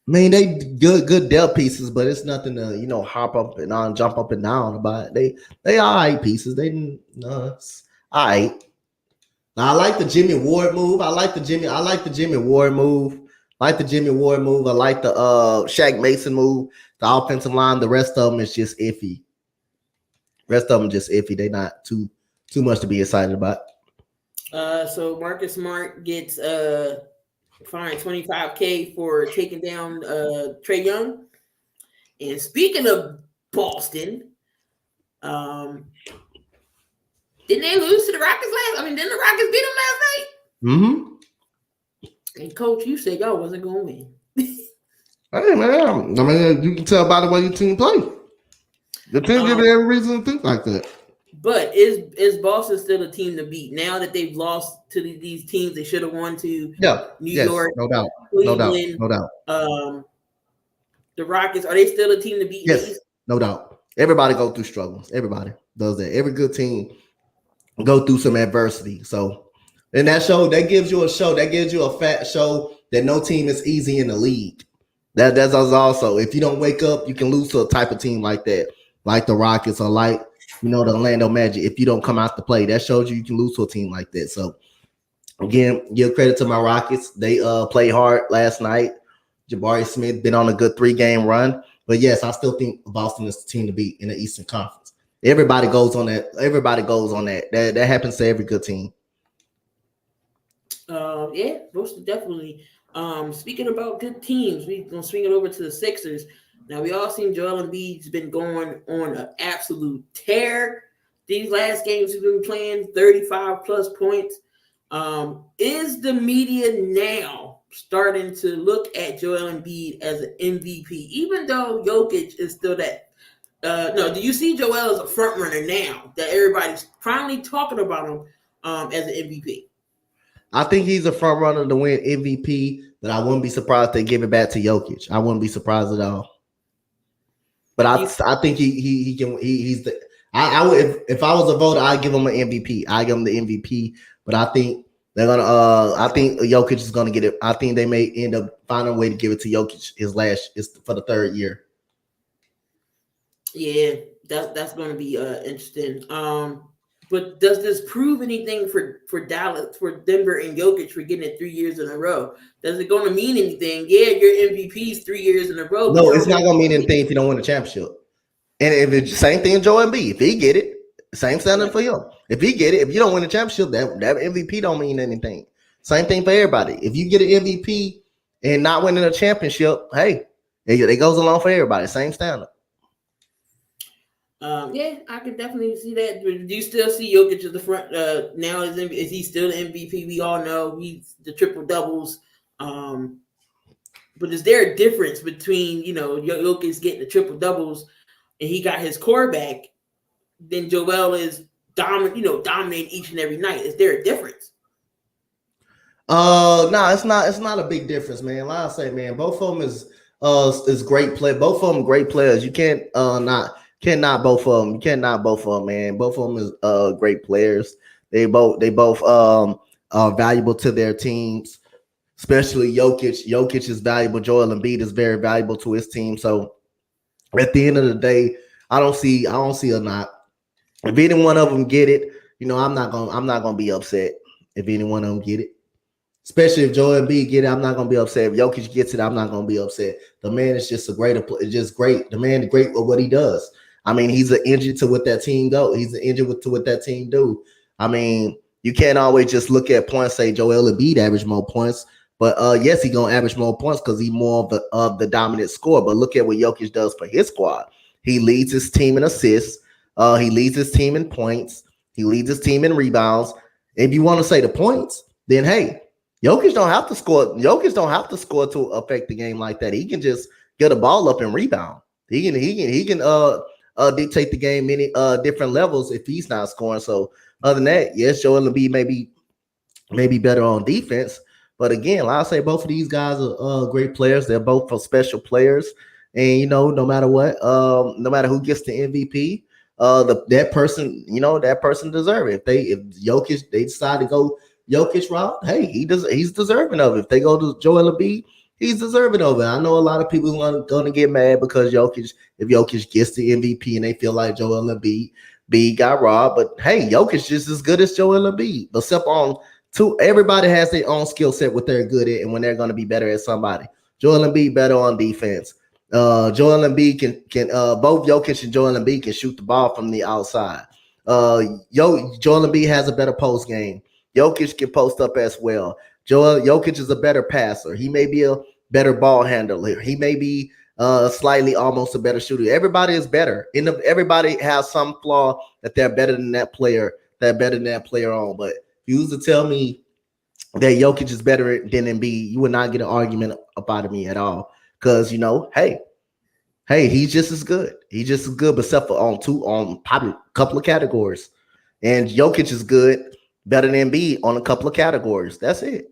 I mean, they good depth pieces, but it's nothing to hop up and on, jump up and down about. They all right pieces. It's all right. Now, I like the Jimmy Ward move. I like the Jimmy Ward move. I like the Shaq Mason move. The offensive line. The rest of them is just iffy. They not too much to be excited about. So Marcus Smart gets fined $25,000 for taking down Trae Young. And speaking of Boston, Didn't they lose to the Rockets didn't the Rockets beat them last night? Mm-hmm. And Coach, you said y'all wasn't going to win. Hey, man. I mean, you can tell by the way your team play. The team give you every reason to think like that. But is Boston still a team to beat now that they've lost to these teams they should have won to? New York, no doubt, Cleveland, no doubt. The Rockets, are they still a team to beat? Yes, no doubt. Everybody go through struggles. Everybody does that. Every good team go through some adversity. So, and that gives you a fat show that no team is easy in the league. That's also, if you don't wake up, you can lose to a type of team like that, like the Rockets or like, the Orlando Magic. If you don't come out to play, that shows you can lose to a team like that. So again, give credit to my Rockets. They played hard last night. Jabari Smith been on a good 3-game run. But yes, I still think Boston is the team to beat in the Eastern Conference. Everybody goes on that. That happens to every good team. Yeah, most definitely. Speaking about good teams, we're gonna swing it over to the Sixers. Now we all seen Joel Embiid's been going on an absolute tear. These last games he's been playing 35 plus points. Is the media now starting to look at Joel Embiid as an MVP, even though Jokic is still that? No, do you see Joel as a front runner now that everybody's finally talking about him as an MVP? I think he's a front runner to win MVP, but I wouldn't be surprised if they give it back to Jokic. I wouldn't be surprised at all. But I think he can. He's the. I would if I was a voter, I'd give him an MVP. I give him the MVP. But I think they're gonna. I think Jokic is gonna get it. I think they may end up finding a way to give it to Jokic. Is for the 3rd year. Yeah, that's going to be interesting. But does this prove anything for Dallas, for Denver and Jokic for getting it 3 years in a row? Does it going to mean anything? Yeah, your MVPs 3 years in a row. No, it's not going to mean anything if you don't win the championship. And if it's same thing, Joel Embiid, if he get it, same standard for him. If he get it, if you don't win the championship, that MVP don't mean anything. Same thing for everybody. If you get an MVP and not winning a championship, hey, it goes along for everybody. Same standard. Yeah, I can definitely see that. Do you still see Jokic at the front now? Is he still the MVP? We all know he's the triple doubles. But is there a difference between Jokic getting the triple doubles and he got his core back, then Joel is dominating each and every night? Is there a difference? No, it's not. It's not a big difference, man. Like I say, man, both of them is great play. Both of them great players. You cannot both of them. You cannot both of them, man. Both of them is great players. They both are valuable to their teams, especially Jokic. Jokic is valuable. Joel Embiid is very valuable to his team. So at the end of the day, I don't see a not. If any one of them get it, I'm not gonna be upset if any one of them get it. Especially if Joel Embiid get it, I'm not gonna be upset. If Jokic gets it, I'm not gonna be upset. The man is just just great. The man is great with what he does. I mean, he's an engine to what that team go. He's an engine to what that team do. I mean, you can't always just look at points, say Joel Embiid average more points. But yes, he's gonna average more points because he's more of the dominant scorer. But look at what Jokic does for his squad. He leads his team in assists. He leads his team in points. He leads his team in rebounds. If you want to say the points, then hey, Jokic don't have to score. Jokic don't have to score to affect the game like that. He can just get a ball up and rebound. He can dictate the game many different levels if he's not scoring. So other than that, yes, Joel Embiid may be better on defense. But again, like I say, both of these guys are great players. They're both special players. And no matter what, no matter who gets the MVP, that person deserves it. If Jokic, they decide to go Jokic route, hey, he's deserving of it. If they go to Joel Embiid, he's deserving of it. I know a lot of people are going to get mad because if Jokic gets the MVP and they feel like Joel Embiid got robbed, but hey, Jokic just as good as Joel Embiid. Except everybody has their own skill set what they're good at and when they're going to be better at somebody. Joel Embiid better on defense. Joel Embiid can both Jokic and Joel Embiid can shoot the ball from the outside. Joel Embiid has a better post game. Jokic can post up as well. Jokic is a better passer. He may be a better ball handler. He may be slightly almost a better shooter. Everybody is better. Everybody has some flaw that they're better than that player. They're better than that player on. But if you used to tell me that Jokic is better than Embiid, you would not get an argument up out of me at all. Because hey, he's just as good. He's just as good, but except for on probably a couple of categories. And Jokic is good, better than Embiid on a couple of categories. That's it.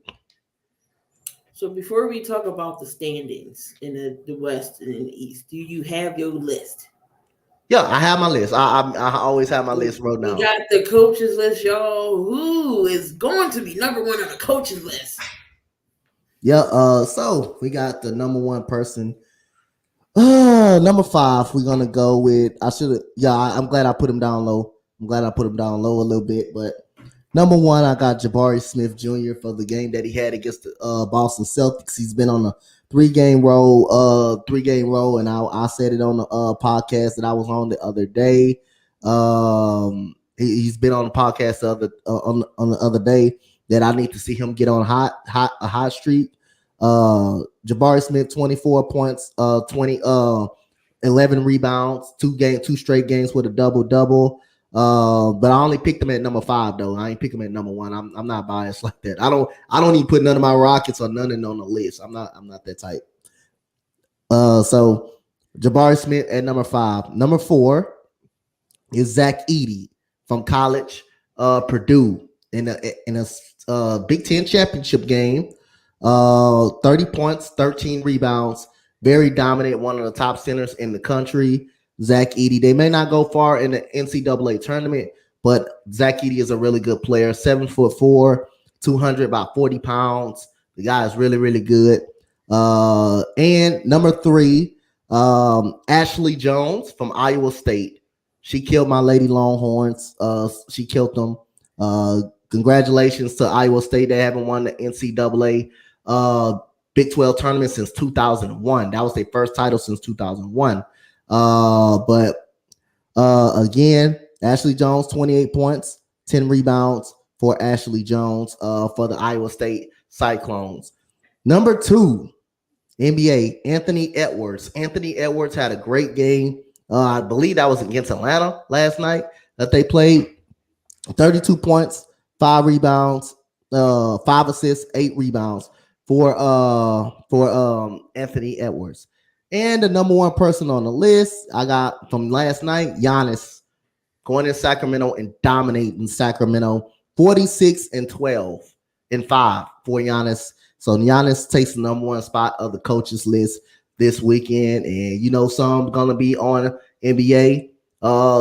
So before we talk about the standings in the West and in the East, do you have your list? Yeah, I have my list. I always have my list wrote down. We got the coaches list, y'all. Who is going to be number one on the coaches list? Yeah, so we got the number one person. Number 5, we're gonna go with. I'm glad I put him down low. I'm glad I put him down low a little bit, but number 1, I got Jabari Smith Jr. for the game that he had against the Boston Celtics. He's been on a 3-game roll, and I said it on the podcast that I was on the other day. He's been on the podcast on the other day that I need to see him get on a hot streak. Jabari Smith, 24 points, 11 rebounds, 2 straight games with a double-double. But I only picked him at number 5 though. I ain't pick him at number 1. I'm not biased like that. I don't even put none of my Rockets or none on the list. I'm not that type. So Jabari Smith at number 5. Number 4 is Zach Edey from college, Purdue in a Big Ten championship game. 30 points, 13 rebounds, very dominant, one of the top centers in the country. Zach Edey. They may not go far in the NCAA tournament, but Zach Edey is a really good player. 7'4", 200, about 40 pounds. The guy is really, really good. And number 3, Ashley Jones from Iowa State. She killed my Lady Longhorns. She killed them. Congratulations to Iowa State. They haven't won the NCAA Big 12 tournament since 2001. That was their first title since 2001. But again, Ashley Jones, 28 points, 10 rebounds for Ashley Jones for the Iowa State Cyclones. Number 2, NBA, Anthony Edwards. Anthony Edwards had a great game. I believe that was against Atlanta last night that they played. 32 points, 5 rebounds, 5 assists, 8 rebounds for Anthony Edwards. And the number 1 person on the list I got from last night, Giannis, going in Sacramento and dominating Sacramento, 46-12 and 5 for Giannis. So Giannis takes the number 1 spot of the coaches list this weekend. And some gonna be on NBA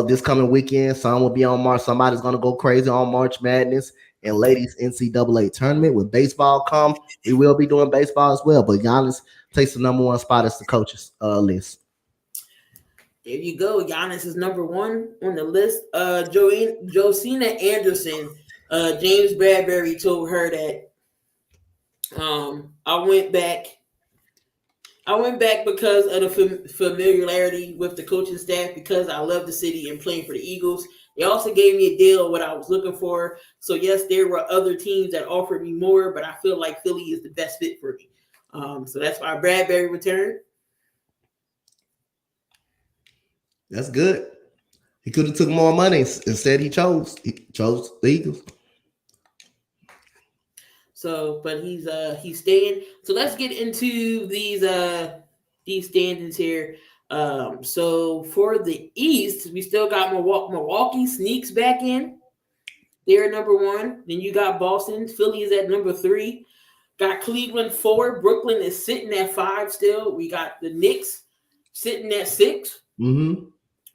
this coming weekend. Some will be on March. Somebody's gonna go crazy on March Madness and ladies NCAA tournament. When baseball comes, we will be doing baseball as well. But Giannis takes the number 1 spot as the coaches list. There you go. Giannis is number 1 on the list. Josina Anderson, James Bradbury told her that I went back because of the familiarity with the coaching staff, because I love the city and playing for the Eagles. They also gave me a deal of what I was looking for. So yes, there were other teams that offered me more, but I feel like Philly is the best fit for me. So that's why Bradbury returned. That's good. He could have took more money. Instead, he chose the Eagles. So, but he's staying. So let's get into these standings here. So for the East, we still got Milwaukee sneaks back in. They're number 1. Then you got Boston. Philly is at number 3. Got Cleveland 4. Brooklyn is sitting at 5 still. We got the Knicks sitting at 6. Mm-hmm.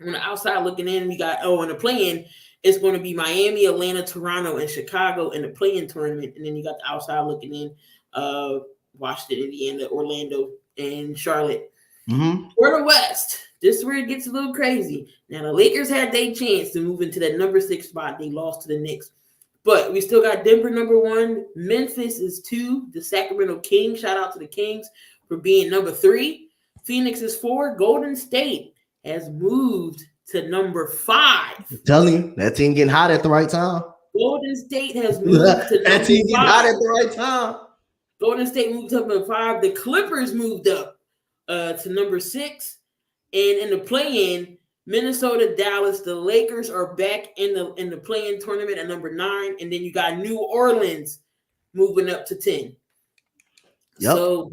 On the outside looking in, we got in the play-in, it's going to be Miami, Atlanta, Toronto, and Chicago in the play-in tournament. And then you got the outside looking in, Washington, Indiana, Orlando, and Charlotte. Mm-hmm. For the West, this is where it gets a little crazy. Now, the Lakers had their chance to move into that number 6 spot. They lost to the Knicks. But we still got Denver number 1. Memphis is 2. The Sacramento Kings, shout out to the Kings for being number 3. Phoenix is 4. Golden State has moved to number 5. I'm telling you, that team getting hot at the right time. Golden State has moved to number 5. That team getting hot at the right time. Golden State moved up to 5. The Clippers moved up to number 6. And in the play-in, Minnesota, Dallas, the Lakers are back in the play-in tournament at number 9, and then you got New Orleans moving up to 10. Yep. So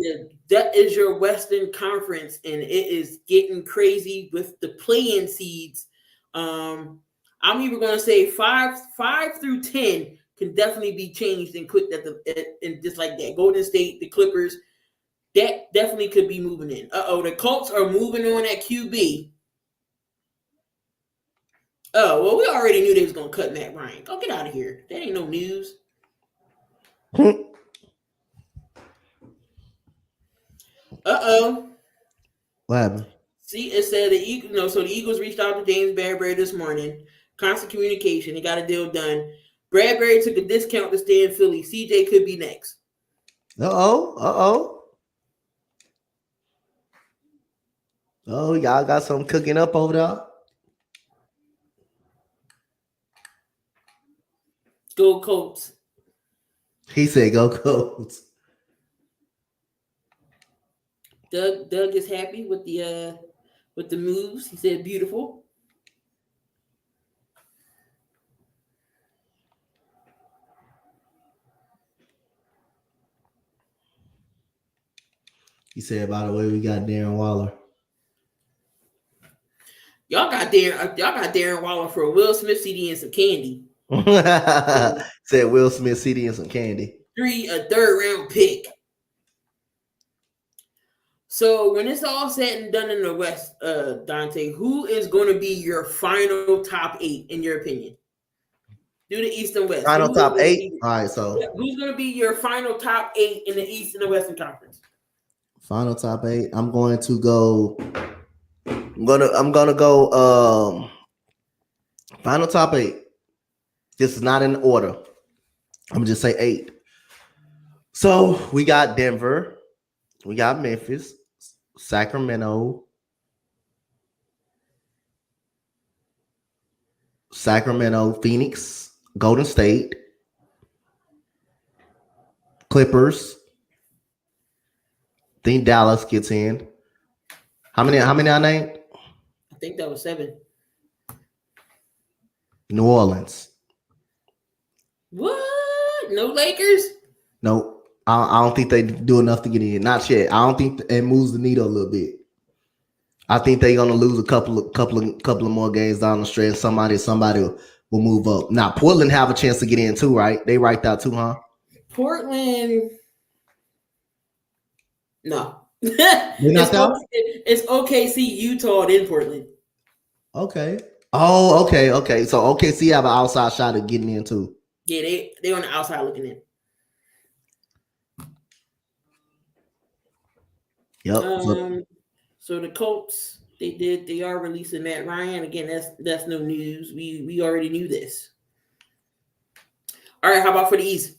that is your Western Conference, and it is getting crazy with the play-in seeds. I'm even going to say 5 through 10 can definitely be changed and quick and just like that. Golden State, the Clippers, that definitely could be moving in. The Colts are moving on at QB. Oh, well, we already knew they was going to cut Matt Ryan. Go get out of here. That ain't no news. What happened? See, it said the Eagles reached out to James Bradbury this morning. Constant communication. They got a deal done. Bradbury took a discount to stay in Philly. CJ could be next. Oh, y'all got something cooking up over there? Go Colts. He said go Colts. Doug is happy with the moves. He said beautiful. He said, by the way, we got Darren Waller. Y'all got Darren Waller for a Will Smith CD and some candy. Said Will Smith CD and some candy. A third-round pick. So when it's all said and done in the West, Donte, who is going to be your final top 8 in your opinion? Do the East and West. Final top 8? All right, so. Who's going to be your final top 8 in the East and the Western Conference? Final top 8. I'm going to go. I'm gonna go. Final top 8. This is not in order. I'm gonna just say 8. So we got Denver, we got Memphis, Sacramento, Phoenix, Golden State, Clippers. I think Dallas gets in. How many I named? I think that was 7. New Orleans. What? No Lakers? Nope. I don't think they do enough to get in. Not yet. I don't think it moves the needle a little bit. I think they're gonna lose a couple of more games down the stretch. Somebody will move up. Now Portland have a chance to get in too, right? They right there too, huh? Portland. No. It's OKC, Utah, and Portland. Okay. Oh, okay. So OKC have an outside shot at getting in too. Yeah, they on the outside looking in. Yep. So the Colts, they are releasing Matt Ryan. Again, that's no news. We already knew this. All right, how about for the East?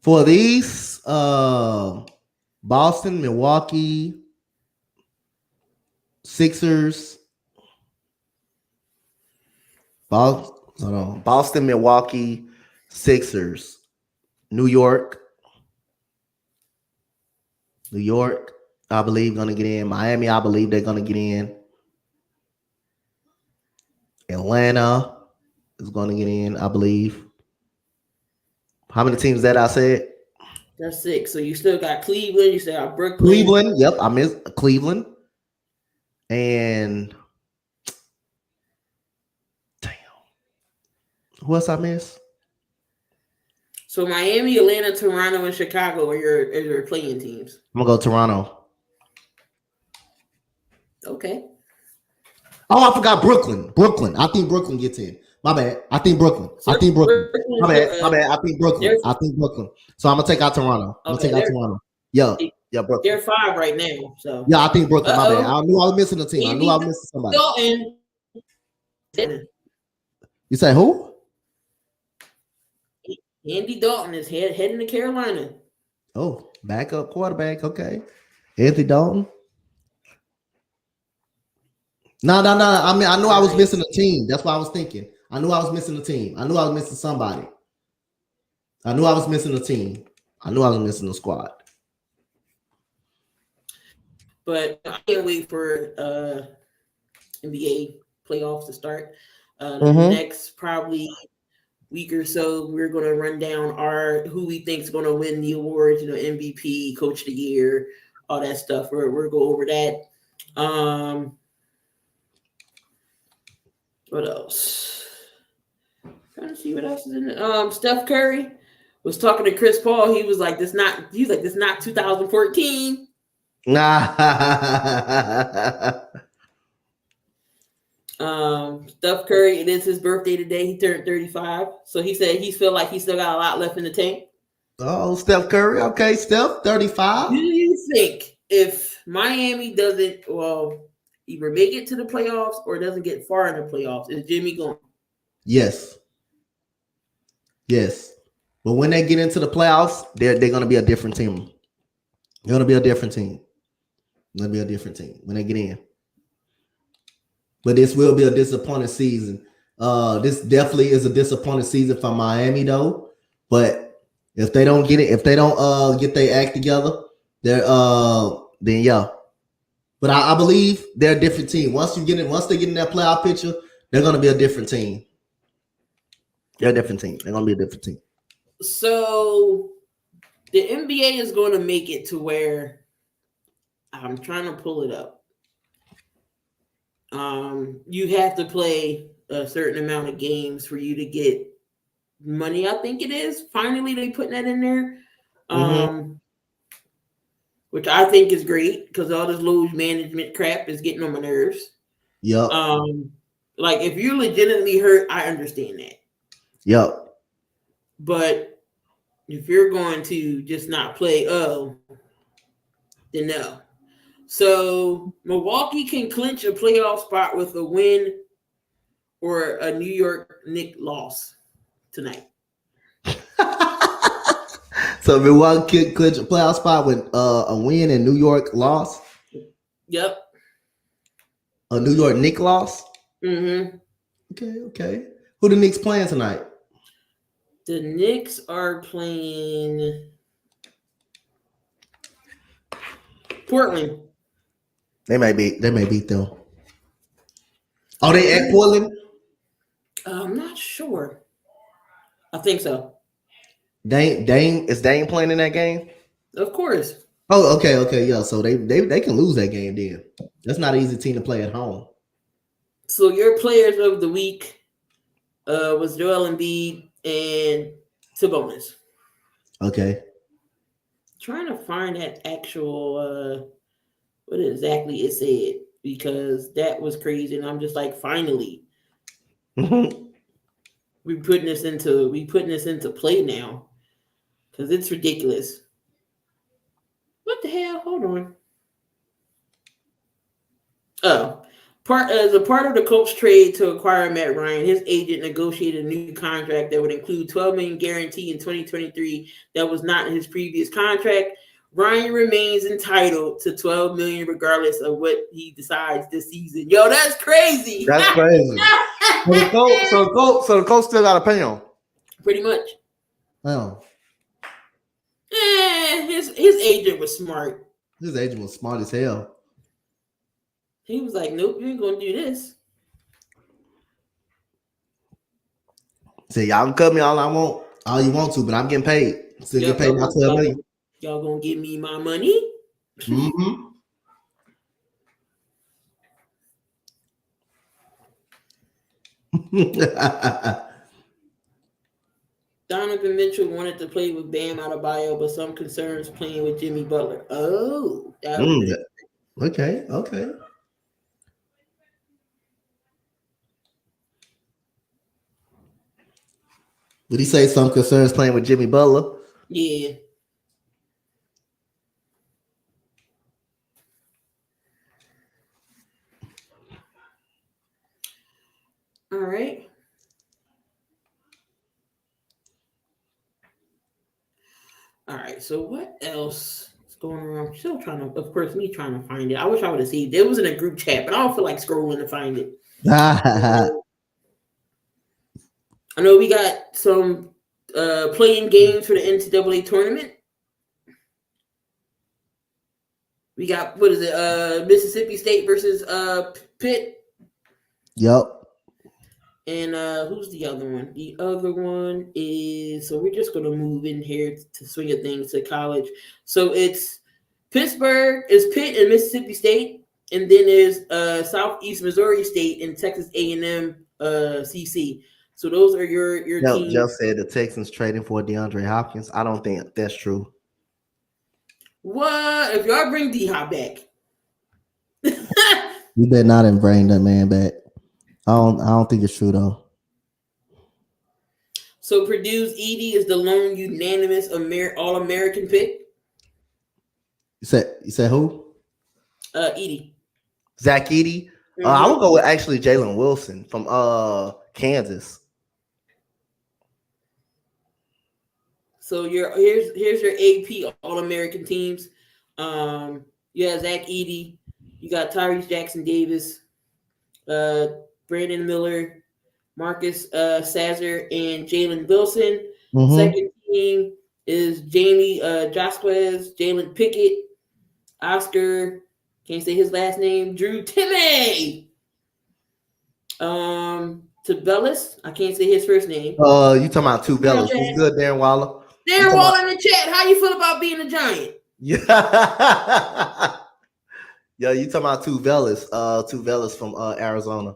For these, Boston, Milwaukee, Sixers. Boston, Milwaukee, Sixers, New York, I believe gonna get in. Miami, I believe they're gonna get in. Atlanta is gonna get in, I believe. How many teams that I said? That's 6. So you still got Cleveland. You still got Brooklyn. Cleveland. Yep, I missed Cleveland. And damn, who else I missed? So Miami, Atlanta, Toronto, and Chicago are your playing teams. I'm gonna go Toronto. Okay. Oh, I forgot Brooklyn. I think Brooklyn gets in. My bad. I think Brooklyn. My bad. I think Brooklyn. So I'm gonna take out Toronto. Toronto. Yeah, Brooklyn. They're 5 right now. So yeah, I think Brooklyn. My bad. I knew I was missing a team. I knew I was missing somebody. Dalton. You say who? Andy Dalton is heading to Carolina. Oh, backup quarterback. Okay, Anthony Dalton. No. I mean, I knew I was missing a team. That's what I was thinking. I knew I was missing a team. I knew I was missing somebody. I knew I was missing a team. I knew I was missing a squad. But I can't wait for NBA playoffs to start. Next probably week or so, we're going to run down who we think is going to win the awards. MVP, Coach of the Year, all that stuff. We're go over that. What else? Trying to see what else is in it. Steph Curry was talking to Chris Paul. He was like, "This not 2014." Nah. Steph Curry, it is his birthday today. He turned 35. So he said he feel like he still got a lot left in the tank. Oh, Steph Curry. Okay, Steph, 35. Do you think if Miami doesn't, either make it to the playoffs or doesn't get far in the playoffs, is Jimmy going? Yes. But when they get into the playoffs, they're going to be a different team. They're going to be a different team. When they get in. But this will be a disappointing season. This definitely is a disappointing season for Miami, though. But if they don't get it, if they don't get their act together, then yeah. But I believe they're a different team. Once they get in that playoff picture, they're gonna be a different team. They're a different team. They're gonna be a different team. So the NBA is going to make it to where I'm trying to pull it up. You have to play a certain amount of games for you to get money. I think it is. Finally, they putting that in there, which I think is great because all this load management crap is getting on my nerves. Yep. Like if you're legitimately hurt, I understand that. Yep. But if you're going to just not play, then no. So Milwaukee can clinch a playoff spot with a win or a New York Knicks loss tonight. So Milwaukee can clinch a playoff spot with a win and New York loss. Yep. A New York Knicks loss. Mm-hmm. Okay. Who the Knicks playing tonight? The Knicks are playing Portland. They may beat them. Oh, they at Portland? I'm not sure. I think so. Is Dame playing in that game? Of course. Oh, okay, yeah. So they can lose that game then. That's not an easy team to play at home. So your players of the week was Joel Embiid and Sabonis. Okay. Trying to find that actual what exactly it said because that was crazy, and I'm just like, finally, we putting this into play now because it's ridiculous. What the hell? Hold on. Oh, as a part of the Colts trade to acquire Matt Ryan, his agent negotiated a new contract that would include $12 million guarantee in 2023 that was not in his previous contract. Ryan remains entitled to $12 million regardless of what he decides this season. Yo, that's crazy. That's crazy. So the Colts still got to pay him. Pretty much. Oh. His agent was smart. His agent was smart as hell. He was like, nope, you ain't gonna do this. Say, y'all can cut me all you want to, but I'm getting paid. Still get paid my $12 million. Y'all gonna give me my money? Mm-hmm. Donovan Mitchell wanted to play with Bam Adebayo, but some concerns playing with Jimmy Butler. Oh, okay. Did he say some concerns playing with Jimmy Butler? Yeah. All right. All right. So what else is going on? I'm still trying to, of course, me trying to find it. I wish I would have seen it. It was in a group chat, but I don't feel like scrolling to find it. I know we got some playing games for the NCAA tournament. We got what is it? Mississippi State versus Pitt. Yep. And who's the other one? The other one is, so we're just going to move in here to swing of things to college. So it's Pittsburgh, is Pitt and Mississippi State, and then there's Southeast Missouri State and Texas A&M CC. So those are your teams. Jeff said the Texans trading for DeAndre Hopkins. I don't think that's true. What? If y'all bring D-Hop back. You better not bring that man back. I don't think it's true though. So Purdue's Edey is the lone unanimous All-American pick. You said who? Edey. Zach Edey. Mm-hmm. I would go with actually Jalen Wilson from Kansas. So here's your AP All-American teams. You have Zach Edey. You got Tyrese Jackson Davis, Brandon Miller, Marcus Sazzer, and Jalen Wilson. Mm-hmm. Second team is Jamie Jasquez, Jalen Pickett, Oscar, can't say his last name, Drew Timme. Tubelis, I can't say his first name. You talking about Tubelis. Who's good, Darren Waller? Darren Waller in the chat. How you feel about being a Giant? Yeah. Yeah, you talking about Tubelis from Arizona.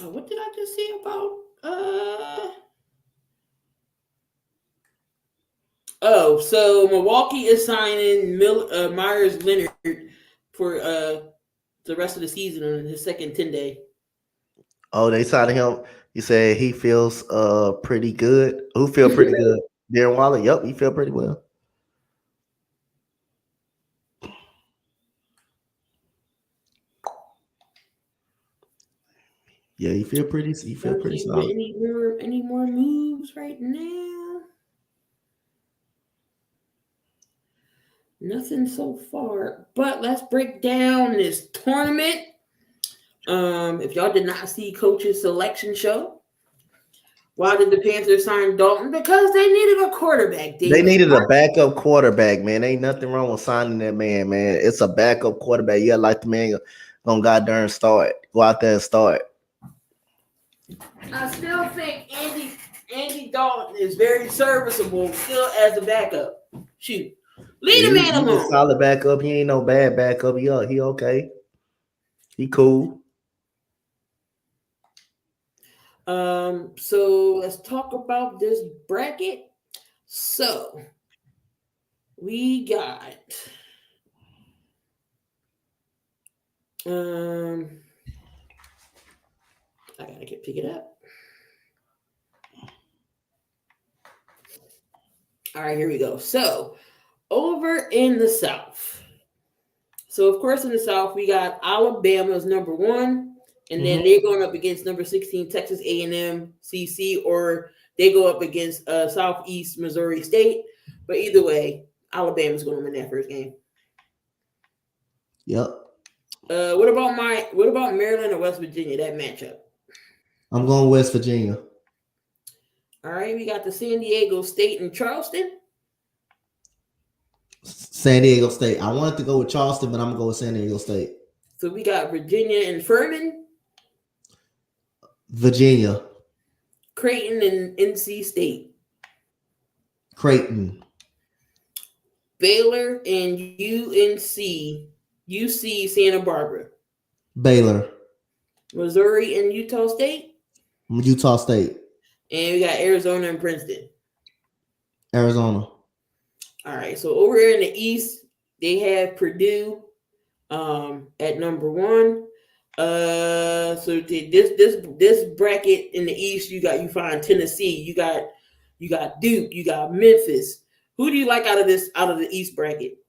Oh, what did I just say about so Milwaukee is signing Myers Leonard for the rest of the season on his second 10-day. Oh, they signed him. You said he feels pretty good. Who feel pretty good? Darren Waller. Yep, he feel pretty well. Yeah, he feel pretty solid. Any more moves right now? Nothing so far. But let's break down this tournament. If y'all did not see Coach's selection show, why did the Panthers sign Dalton? Because they needed a quarterback. They needed a backup quarterback, man. Ain't nothing wrong with signing that man, man. It's a backup quarterback. Yeah, like the man gonna goddamn start. Go out there and start. I still think Andy Dalton is very serviceable still as a backup. Shoot. Leave the man alone. He's a solid backup. He ain't no bad backup. He okay. He cool. So let's talk about this bracket. So we got I gotta pick it up. All right, here we go. So over in the South. So of course in the South we got Alabama's number 1. And then they're going up against number 16, Texas A&M CC, or they go up against Southeast Missouri State. But either way, Alabama's going to win that first game. Yep. What about Maryland or West Virginia, that matchup? I'm going West Virginia. All right, we got the San Diego State and Charleston. San Diego State. I wanted to go with Charleston, but I'm going to go with San Diego State. So we got Virginia and Furman. Virginia. Creighton and NC State. Creighton. Baylor and UC Santa Barbara. Baylor. Missouri and Utah State. Utah State. And we got Arizona and Princeton. Arizona. All right. So over here in the East, they have Purdue at number 1. So this bracket in the East, you find Tennessee, you got Duke, you got Memphis. Who do you like out of the East bracket?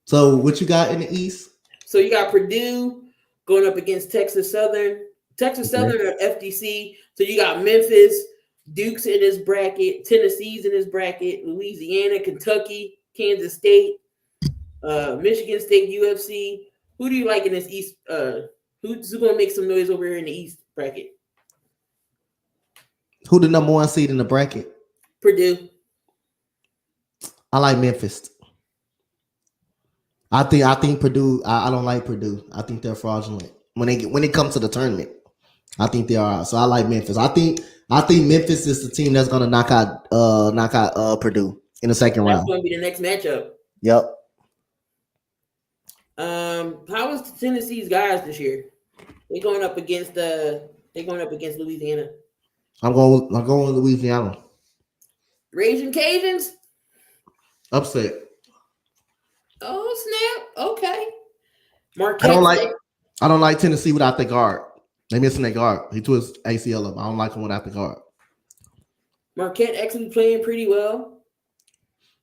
So what you got in the East? So you got Purdue going up against Texas Southern or FDC. So you got Memphis, Duke's in this bracket, Tennessee's in this bracket, Louisiana, Kentucky, Kansas State, Michigan State, UFC. Who do you like in this East? Who's going to make some noise over here in the East bracket? Who the number 1 seed in the bracket? Purdue. I like Memphis. I think Purdue. I don't like Purdue. I think they're fraudulent when it comes to the tournament. I think they are. So I like Memphis. I think Memphis is the team that's gonna knock out Purdue in the second round. That's gonna be the next matchup. Yep. How was Tennessee's guys this year? They're going up against Louisiana. I'm going with Louisiana. Raging Cajuns. Upset. Oh snap! Okay. Marquette. I don't like Tennessee without the guard. They missing their guard. He tore his ACL up. I don't like him without the guard. Marquette actually playing pretty well.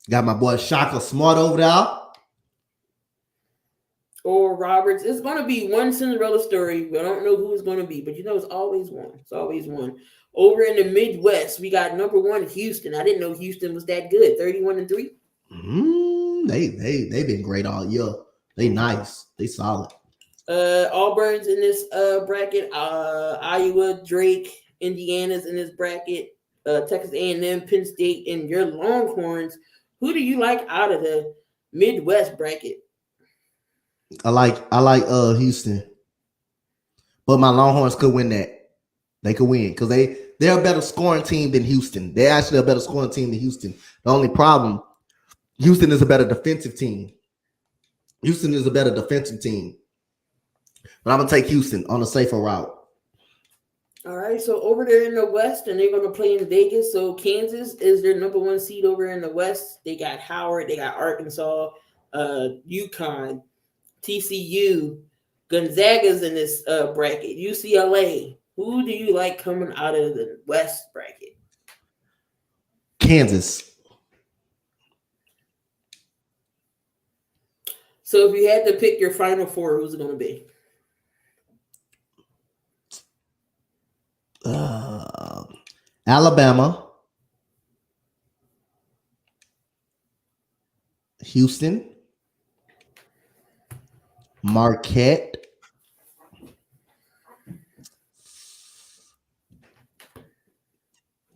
Got my boy Shaka Smart over there. Or Roberts. It's going to be one Cinderella story. I don't know who it's going to be, but it's always one. It's always one. Over in the Midwest, we got number 1 Houston. I didn't know Houston was that good. 31-3. They've been great all year. They nice. They solid. Auburn's in this bracket. Iowa, Drake, Indiana's in this bracket. Texas A&M, Penn State, and your Longhorns. Who do you like out of the Midwest bracket? I like Houston, but my Longhorns could win that. They could win because they're a better scoring team than Houston. They're actually a better scoring team than Houston. The only problem, Houston is a better defensive team. But I'm gonna take Houston on a safer route. All right, so over there in the West, and they're going to play in Vegas. So Kansas is their number 1 seed over in the West. They got Howard, they got Arkansas, UConn, TCU, Gonzaga's in this bracket, UCLA. Who do you like coming out of the West bracket? Kansas. So if you had to pick your final 4, who's it going to be? Alabama, Houston, Marquette,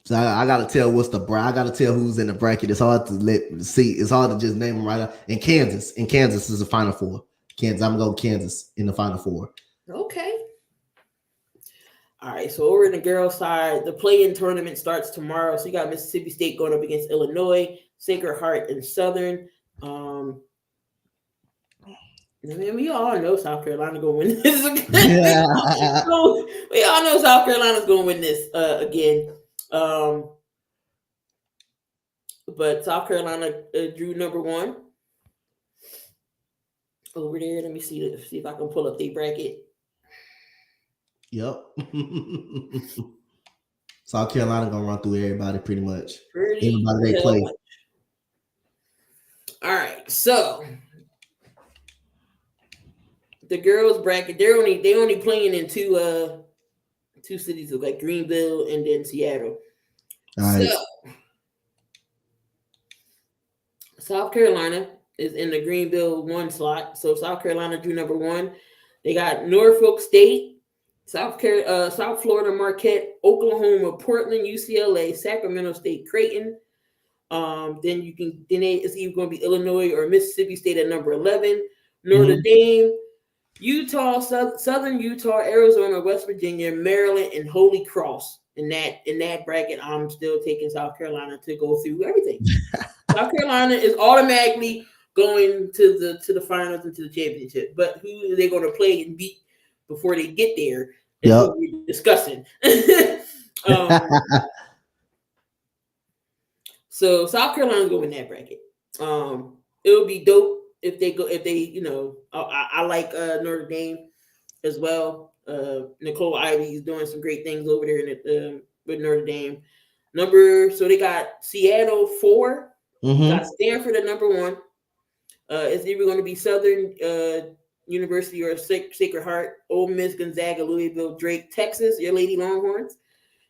so I gotta tell I gotta tell who's in the bracket. It's hard to see. It's hard to just name them right out. And Kansas is the final 4. Kansas, I'm gonna go Kansas in the final 4. Okay. All right, so over in the girls' side, the play-in tournament starts tomorrow. So you got Mississippi State going up against Illinois, Sacred Heart, and Southern. We all know South Carolina going to win this. So we all know South Carolina's going to win this again. But South Carolina drew number 1 over there. Let me see if I can pull up the bracket. Yep. South Carolina gonna run through everybody pretty much. Everybody they play. All right, so the girls bracket, they only playing in two cities, like Greenville and then Seattle. All right. So South Carolina is in the Greenville 1 slot. So South Carolina drew number 1. They got Norfolk State, South Florida, Marquette, Oklahoma, Portland, UCLA, Sacramento State, Creighton. Then it's either going to be Illinois or Mississippi State at number 11, Notre Dame, Utah, Southern Utah, Arizona, West Virginia, Maryland, and Holy Cross. In that bracket, I'm still taking South Carolina to go through everything. South Carolina is automatically going to the finals and to the championship, but who are they going to play and beat before they get there? That's what we're discussing. So South Carolina's going to win that bracket. It would be dope if they I like Notre Dame as well. Nicole Ivy is doing some great things over there with Notre Dame. So they got Seattle 4, got Stanford at number 1. It's either going to be Southern University or Sacred Heart, Ole Miss, Gonzaga, Louisville, Drake, Texas, your Lady Longhorns.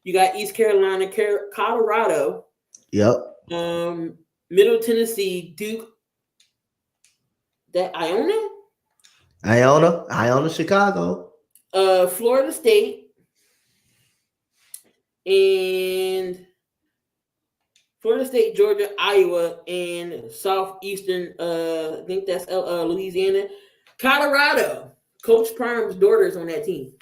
You got East Carolina, Colorado. Yep. Middle Tennessee, Duke. That Iona, Chicago. Florida State. And Florida State, Georgia, Iowa, and Southeastern, I think that's Louisiana. Colorado. Coach Prime's daughter's on that team.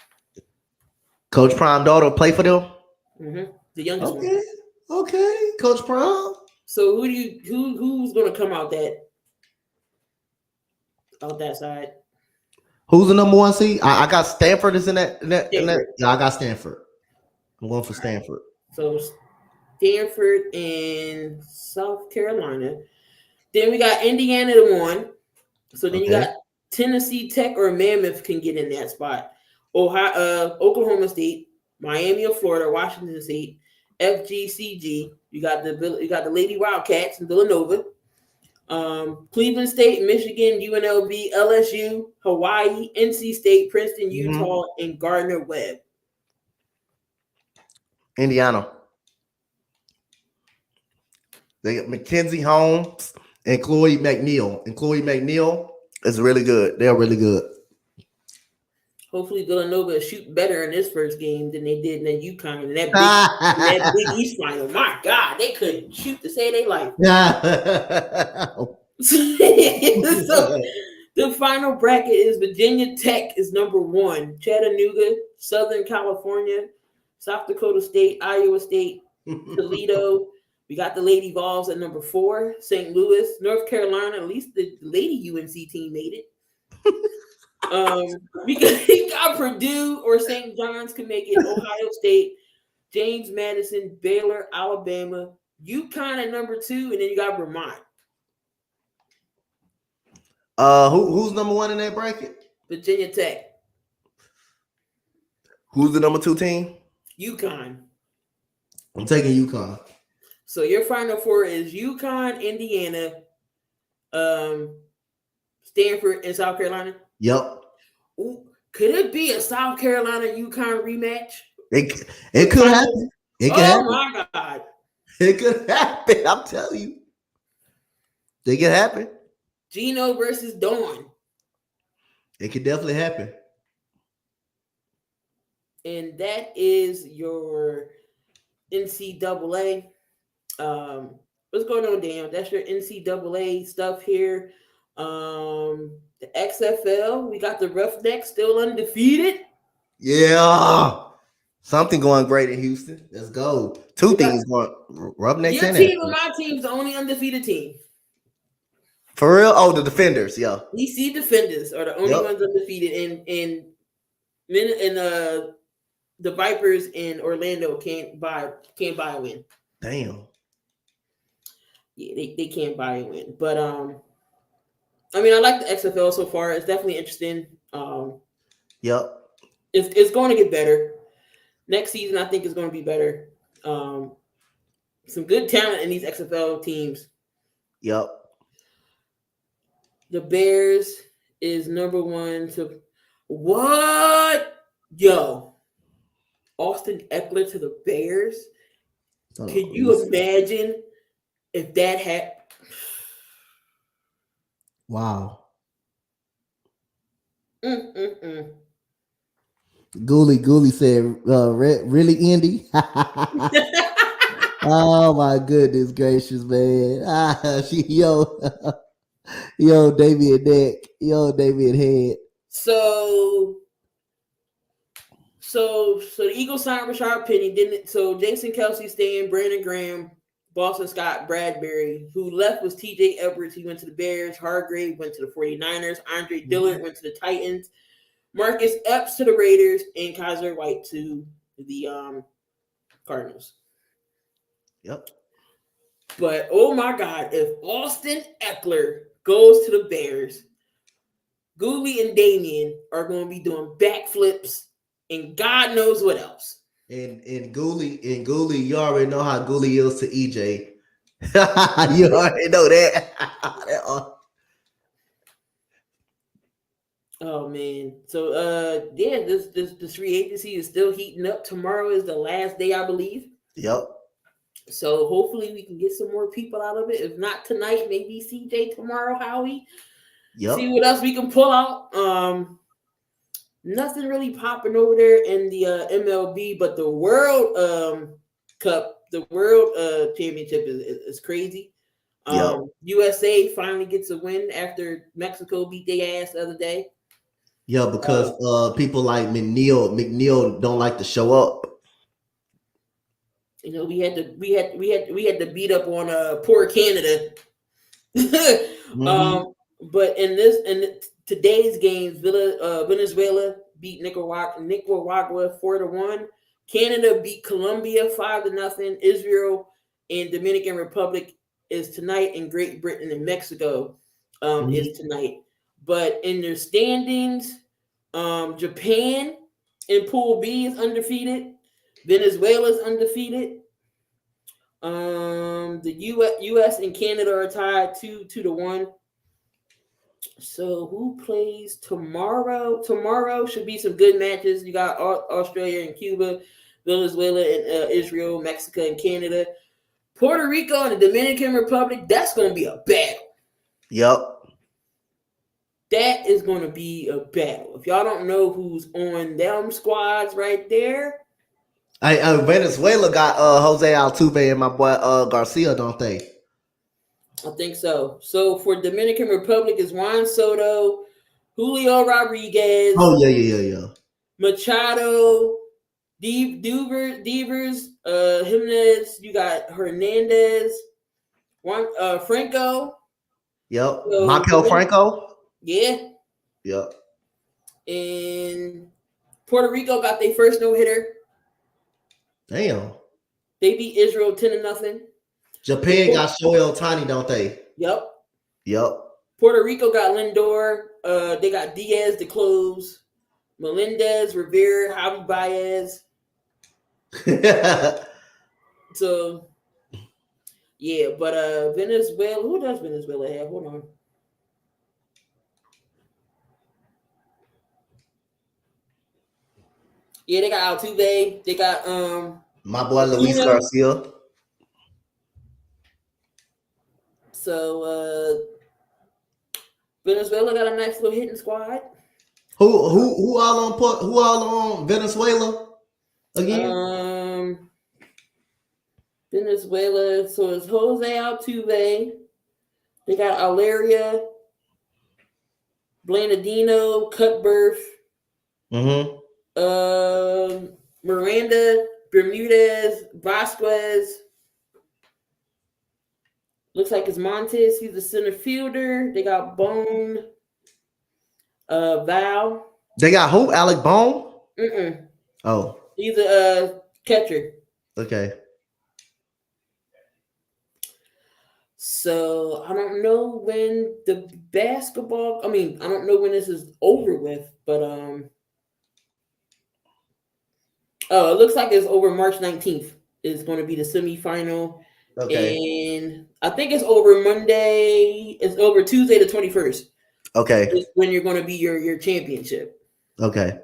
Coach Prime daughter play for them. Mm-hmm. The youngest one. Okay, Coach Prime. So who's gonna come out that side? Who's the number 1 seed? I got Stanford is in that. Yeah, I got Stanford. I'm going for Stanford. So Stanford and South Carolina. Then we got Indiana to 1. So then you got Tennessee Tech or Mammoth can get in that spot. Ohio, Oklahoma State, Miami of Florida, Washington State, FGCG. You got the Lady Wildcats in Villanova. Cleveland State, Michigan, UNLV, LSU, Hawaii, NC State, Princeton, Utah, and Gardner-Webb. Indiana. They got Mackenzie Holmes and Chloe McNeil. And Chloe McNeil is really good. They're really good. Hopefully Villanova shoot better in this first game than they did in that UConn and that Big East final. My God, they couldn't shoot to save their life. So the final bracket is Virginia Tech is number 1, Chattanooga, Southern California, South Dakota State, Iowa State, Toledo. We got the Lady Vols at number 4, St. Louis, North Carolina. At least the Lady UNC team made it. We got Purdue or St. John's can make it. Ohio State, James Madison, Baylor, Alabama, UConn at number 2, and then you got Vermont. Who's number 1 in that bracket? Virginia Tech. Who's the number 2 team? UConn. I'm taking UConn. So your final 4 is UConn, Indiana, Stanford, and South Carolina. Yep. Ooh, could it be a South Carolina UConn rematch? It could happen. It could happen. My God. It could happen. I'm telling you. It could happen. Gino versus Dawn. It could definitely happen. And that is your NCAA. What's going on, Dan? That's your NCAA stuff here. The XFL, we got the Roughnecks still undefeated. Yeah. Something going great in Houston. Let's go. 2 things going. Roughnecks your and team and my team's the only undefeated team. For real? Oh, the Defenders, yeah. DC Defenders are the only ones undefeated, and the Vipers in Orlando can't buy a win. Damn. Yeah, they can't buy a win. But I mean, I like the XFL so far. It's definitely interesting. Yep. It's going to get better. Next season, I think is going to be better. Some good talent in these XFL teams. Yep. The Bears is number 1 to what? Yo, Austin Eckler to the Bears. Can you imagine if that happened? Wow. Mm-mm-mm. Gooly said, really, Indy? Oh, my goodness gracious, man. Yo, David Neck. Yo, David Head. So the Eagles signed Rashard Penny, didn't it? So Jason Kelsey staying, Brandon Graham, Boston Scott, Bradbury. Who left was TJ Edwards. He went to the Bears. Hargrave went to the 49ers. Andre Dillard went to the Titans. Marcus Epps to the Raiders, and Kaiser White to the Cardinals. Yep. But, oh my God, if Austin Eckler goes to the Bears, Gooley and Damian are going to be doing backflips and God knows what else. And Gooley, you already know how Gooley is to EJ. You already know that. Oh man. So this free agency is still heating up. Tomorrow is the last day, I believe. Yep. So hopefully we can get some more people out of it. If not tonight, maybe CJ tomorrow, Howie. Yep. See what else we can pull out. Nothing really popping over there in the MLB, but the World Cup, the world championship is crazy. USA finally gets a win after Mexico beat their ass the other day. Yeah, because people like McNeil don't like to show up. You know, we had to beat up on poor Canada. But in today's games, Venezuela beat Nicaragua 4-1. Canada beat Colombia 5-0. Israel and Dominican Republic is tonight, and Great Britain and Mexico is tonight. But in their standings, Japan in Pool B is undefeated. Venezuela is undefeated. The U.S. and Canada are tied 2-1. So who plays tomorrow? Tomorrow should be some good matches. You got Australia and Cuba, Venezuela and Israel, Mexico and Canada, Puerto Rico and the Dominican Republic. That's going to be a battle. Yep. That is going to be a battle. If y'all don't know who's on them squads right there. Venezuela got Jose Altuve and my boy Garcia, don't they? I think so. So for Dominican Republic is Juan Soto, Julio Rodriguez. Oh yeah. Machado, Devers, Jimenez. You got Hernandez, Franco. Yep. Michael Franco. Yeah. Yep. And Puerto Rico got their first no-hitter. Damn. They beat Israel 10-0. Japan got Shohei Ohtani, don't they? Yep. Puerto Rico got Lindor. They got Diaz to close. Melendez, Rivera, Javi Baez. So, yeah, but Venezuela. Who does Venezuela have? Hold on. Yeah, they got Altuve. They got my boy Luis Garcia. So Venezuela got a nice little hitting squad. Who all on Venezuela again? Venezuela. So it's Jose Altuve. They got Alaria, Blandino, Cutbirth, Miranda, Bermudez, Vasquez. Looks like it's Montes. He's the center fielder. They got Bone, Val. They got who? Alec Bone? Oh. He's a catcher. Okay. So I don't know when the basketball. I don't know when this is over with, but it looks like it's over March 19th. It's going to be the semifinal. Okay. And I think it's over Monday. It's over Tuesday the 21st. Okay. It's when you're going to be your championship. Okay.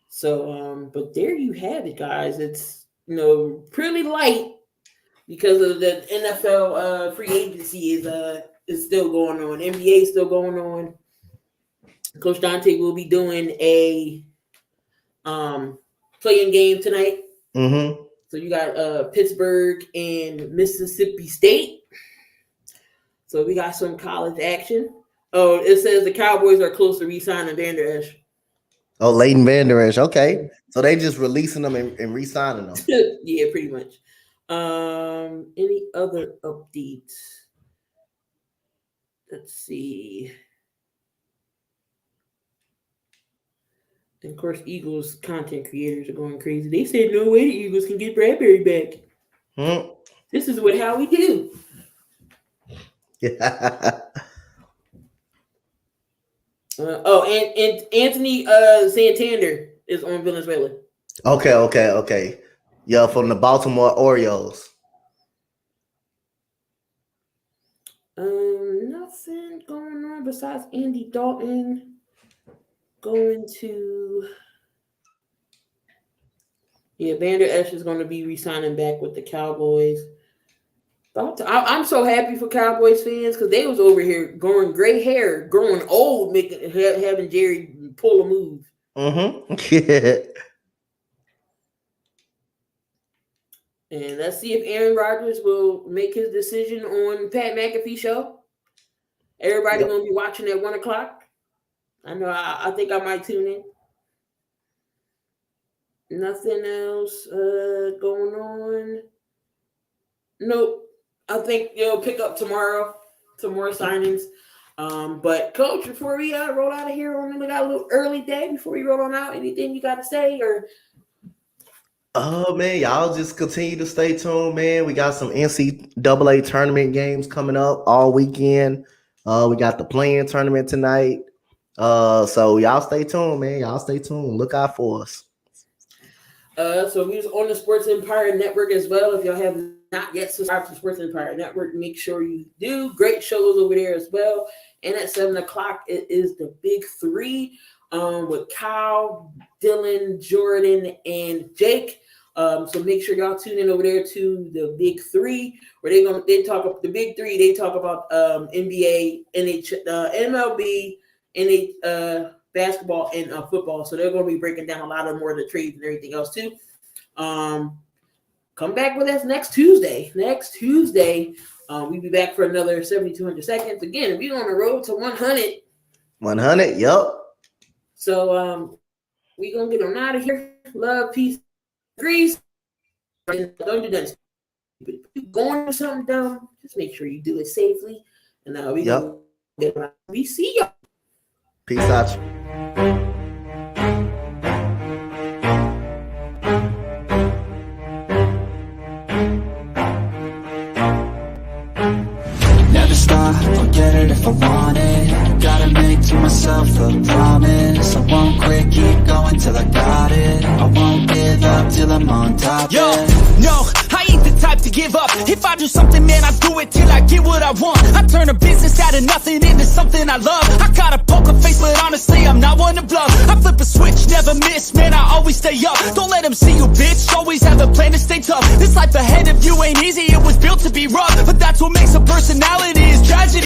So, but there you have it, guys. It's pretty light because of the NFL free agency is still going on. NBA is still going on. Coach Donte will be doing a playing game tonight. So you got Pittsburgh and Mississippi State. So we got some college action. Oh, it says the Cowboys are close to re-signing Vander Esch. Oh, Leighton Vander Esch. Okay. So they just releasing them and re-signing them. Yeah, pretty much. Any other updates? Let's see. And of course, Eagles content creators are going crazy. They said no way the Eagles can get Bradbury back. This is how we do. Yeah. And Anthony Santander is on Venezuela. Okay. Yeah, from the Baltimore Orioles. Nothing going on besides Andy Dalton going to. Yeah, Vander Esch is going to be re-signing back with the Cowboys. I'm so happy for Cowboys fans because they was over here growing gray hair, growing old, having Jerry pull a move. Yeah. And let's see if Aaron Rodgers will make his decision on Pat McAfee show. Everybody gonna be watching at 1:00. I know. I think I might tune in. Nothing else going on. Nope. I think you'll pick up tomorrow. Some more signings. But Coach, before we roll out of here, we got a little early day. Before we roll on out, anything you got to say or? Oh man, y'all just continue to stay tuned, man. We got some NCAA tournament games coming up all weekend. We got the playing tournament tonight. So y'all stay tuned, man. Y'all stay tuned. Look out for us. So we're on the Sports Empire Network as well. If y'all have not yet subscribed to the Sports Empire Network, make sure you do. Great shows over there as well. And at 7:00, it is the Big Three with Kyle, Dylan, Jordan, and Jake. So make sure y'all tune in over there to the Big Three, where they talk about the Big Three. They talk about NBA, MLB, basketball, and football. So they're going to be breaking down a lot more of the trades and everything else too. Come back with us next Tuesday. We'll be back for another 7,200 seconds. Again, we're on the road to 100. 100, yep. So we're going to get on out of here. Love, peace, grease. And don't do that. If you're going to something dumb, just make sure you do it safely. And we see y'all. Peace out. Never stop, I'll get it if I want it. Gotta make to myself a promise. I won't quit, keep going till I got it. I won't give up till I'm on top. Yo, no, I ain't the type to give up. If I do something, man, I do it till I get what I want. I turn a business out of nothing into something I love. I got a poker face, but honestly, I'm not one to bluff. I flip a switch, never miss, man, I always stay up. Don't let them see you, bitch, always have a plan to stay tough. This life ahead of you ain't easy, it was built to be rough. But that's what makes a personality is tragedy.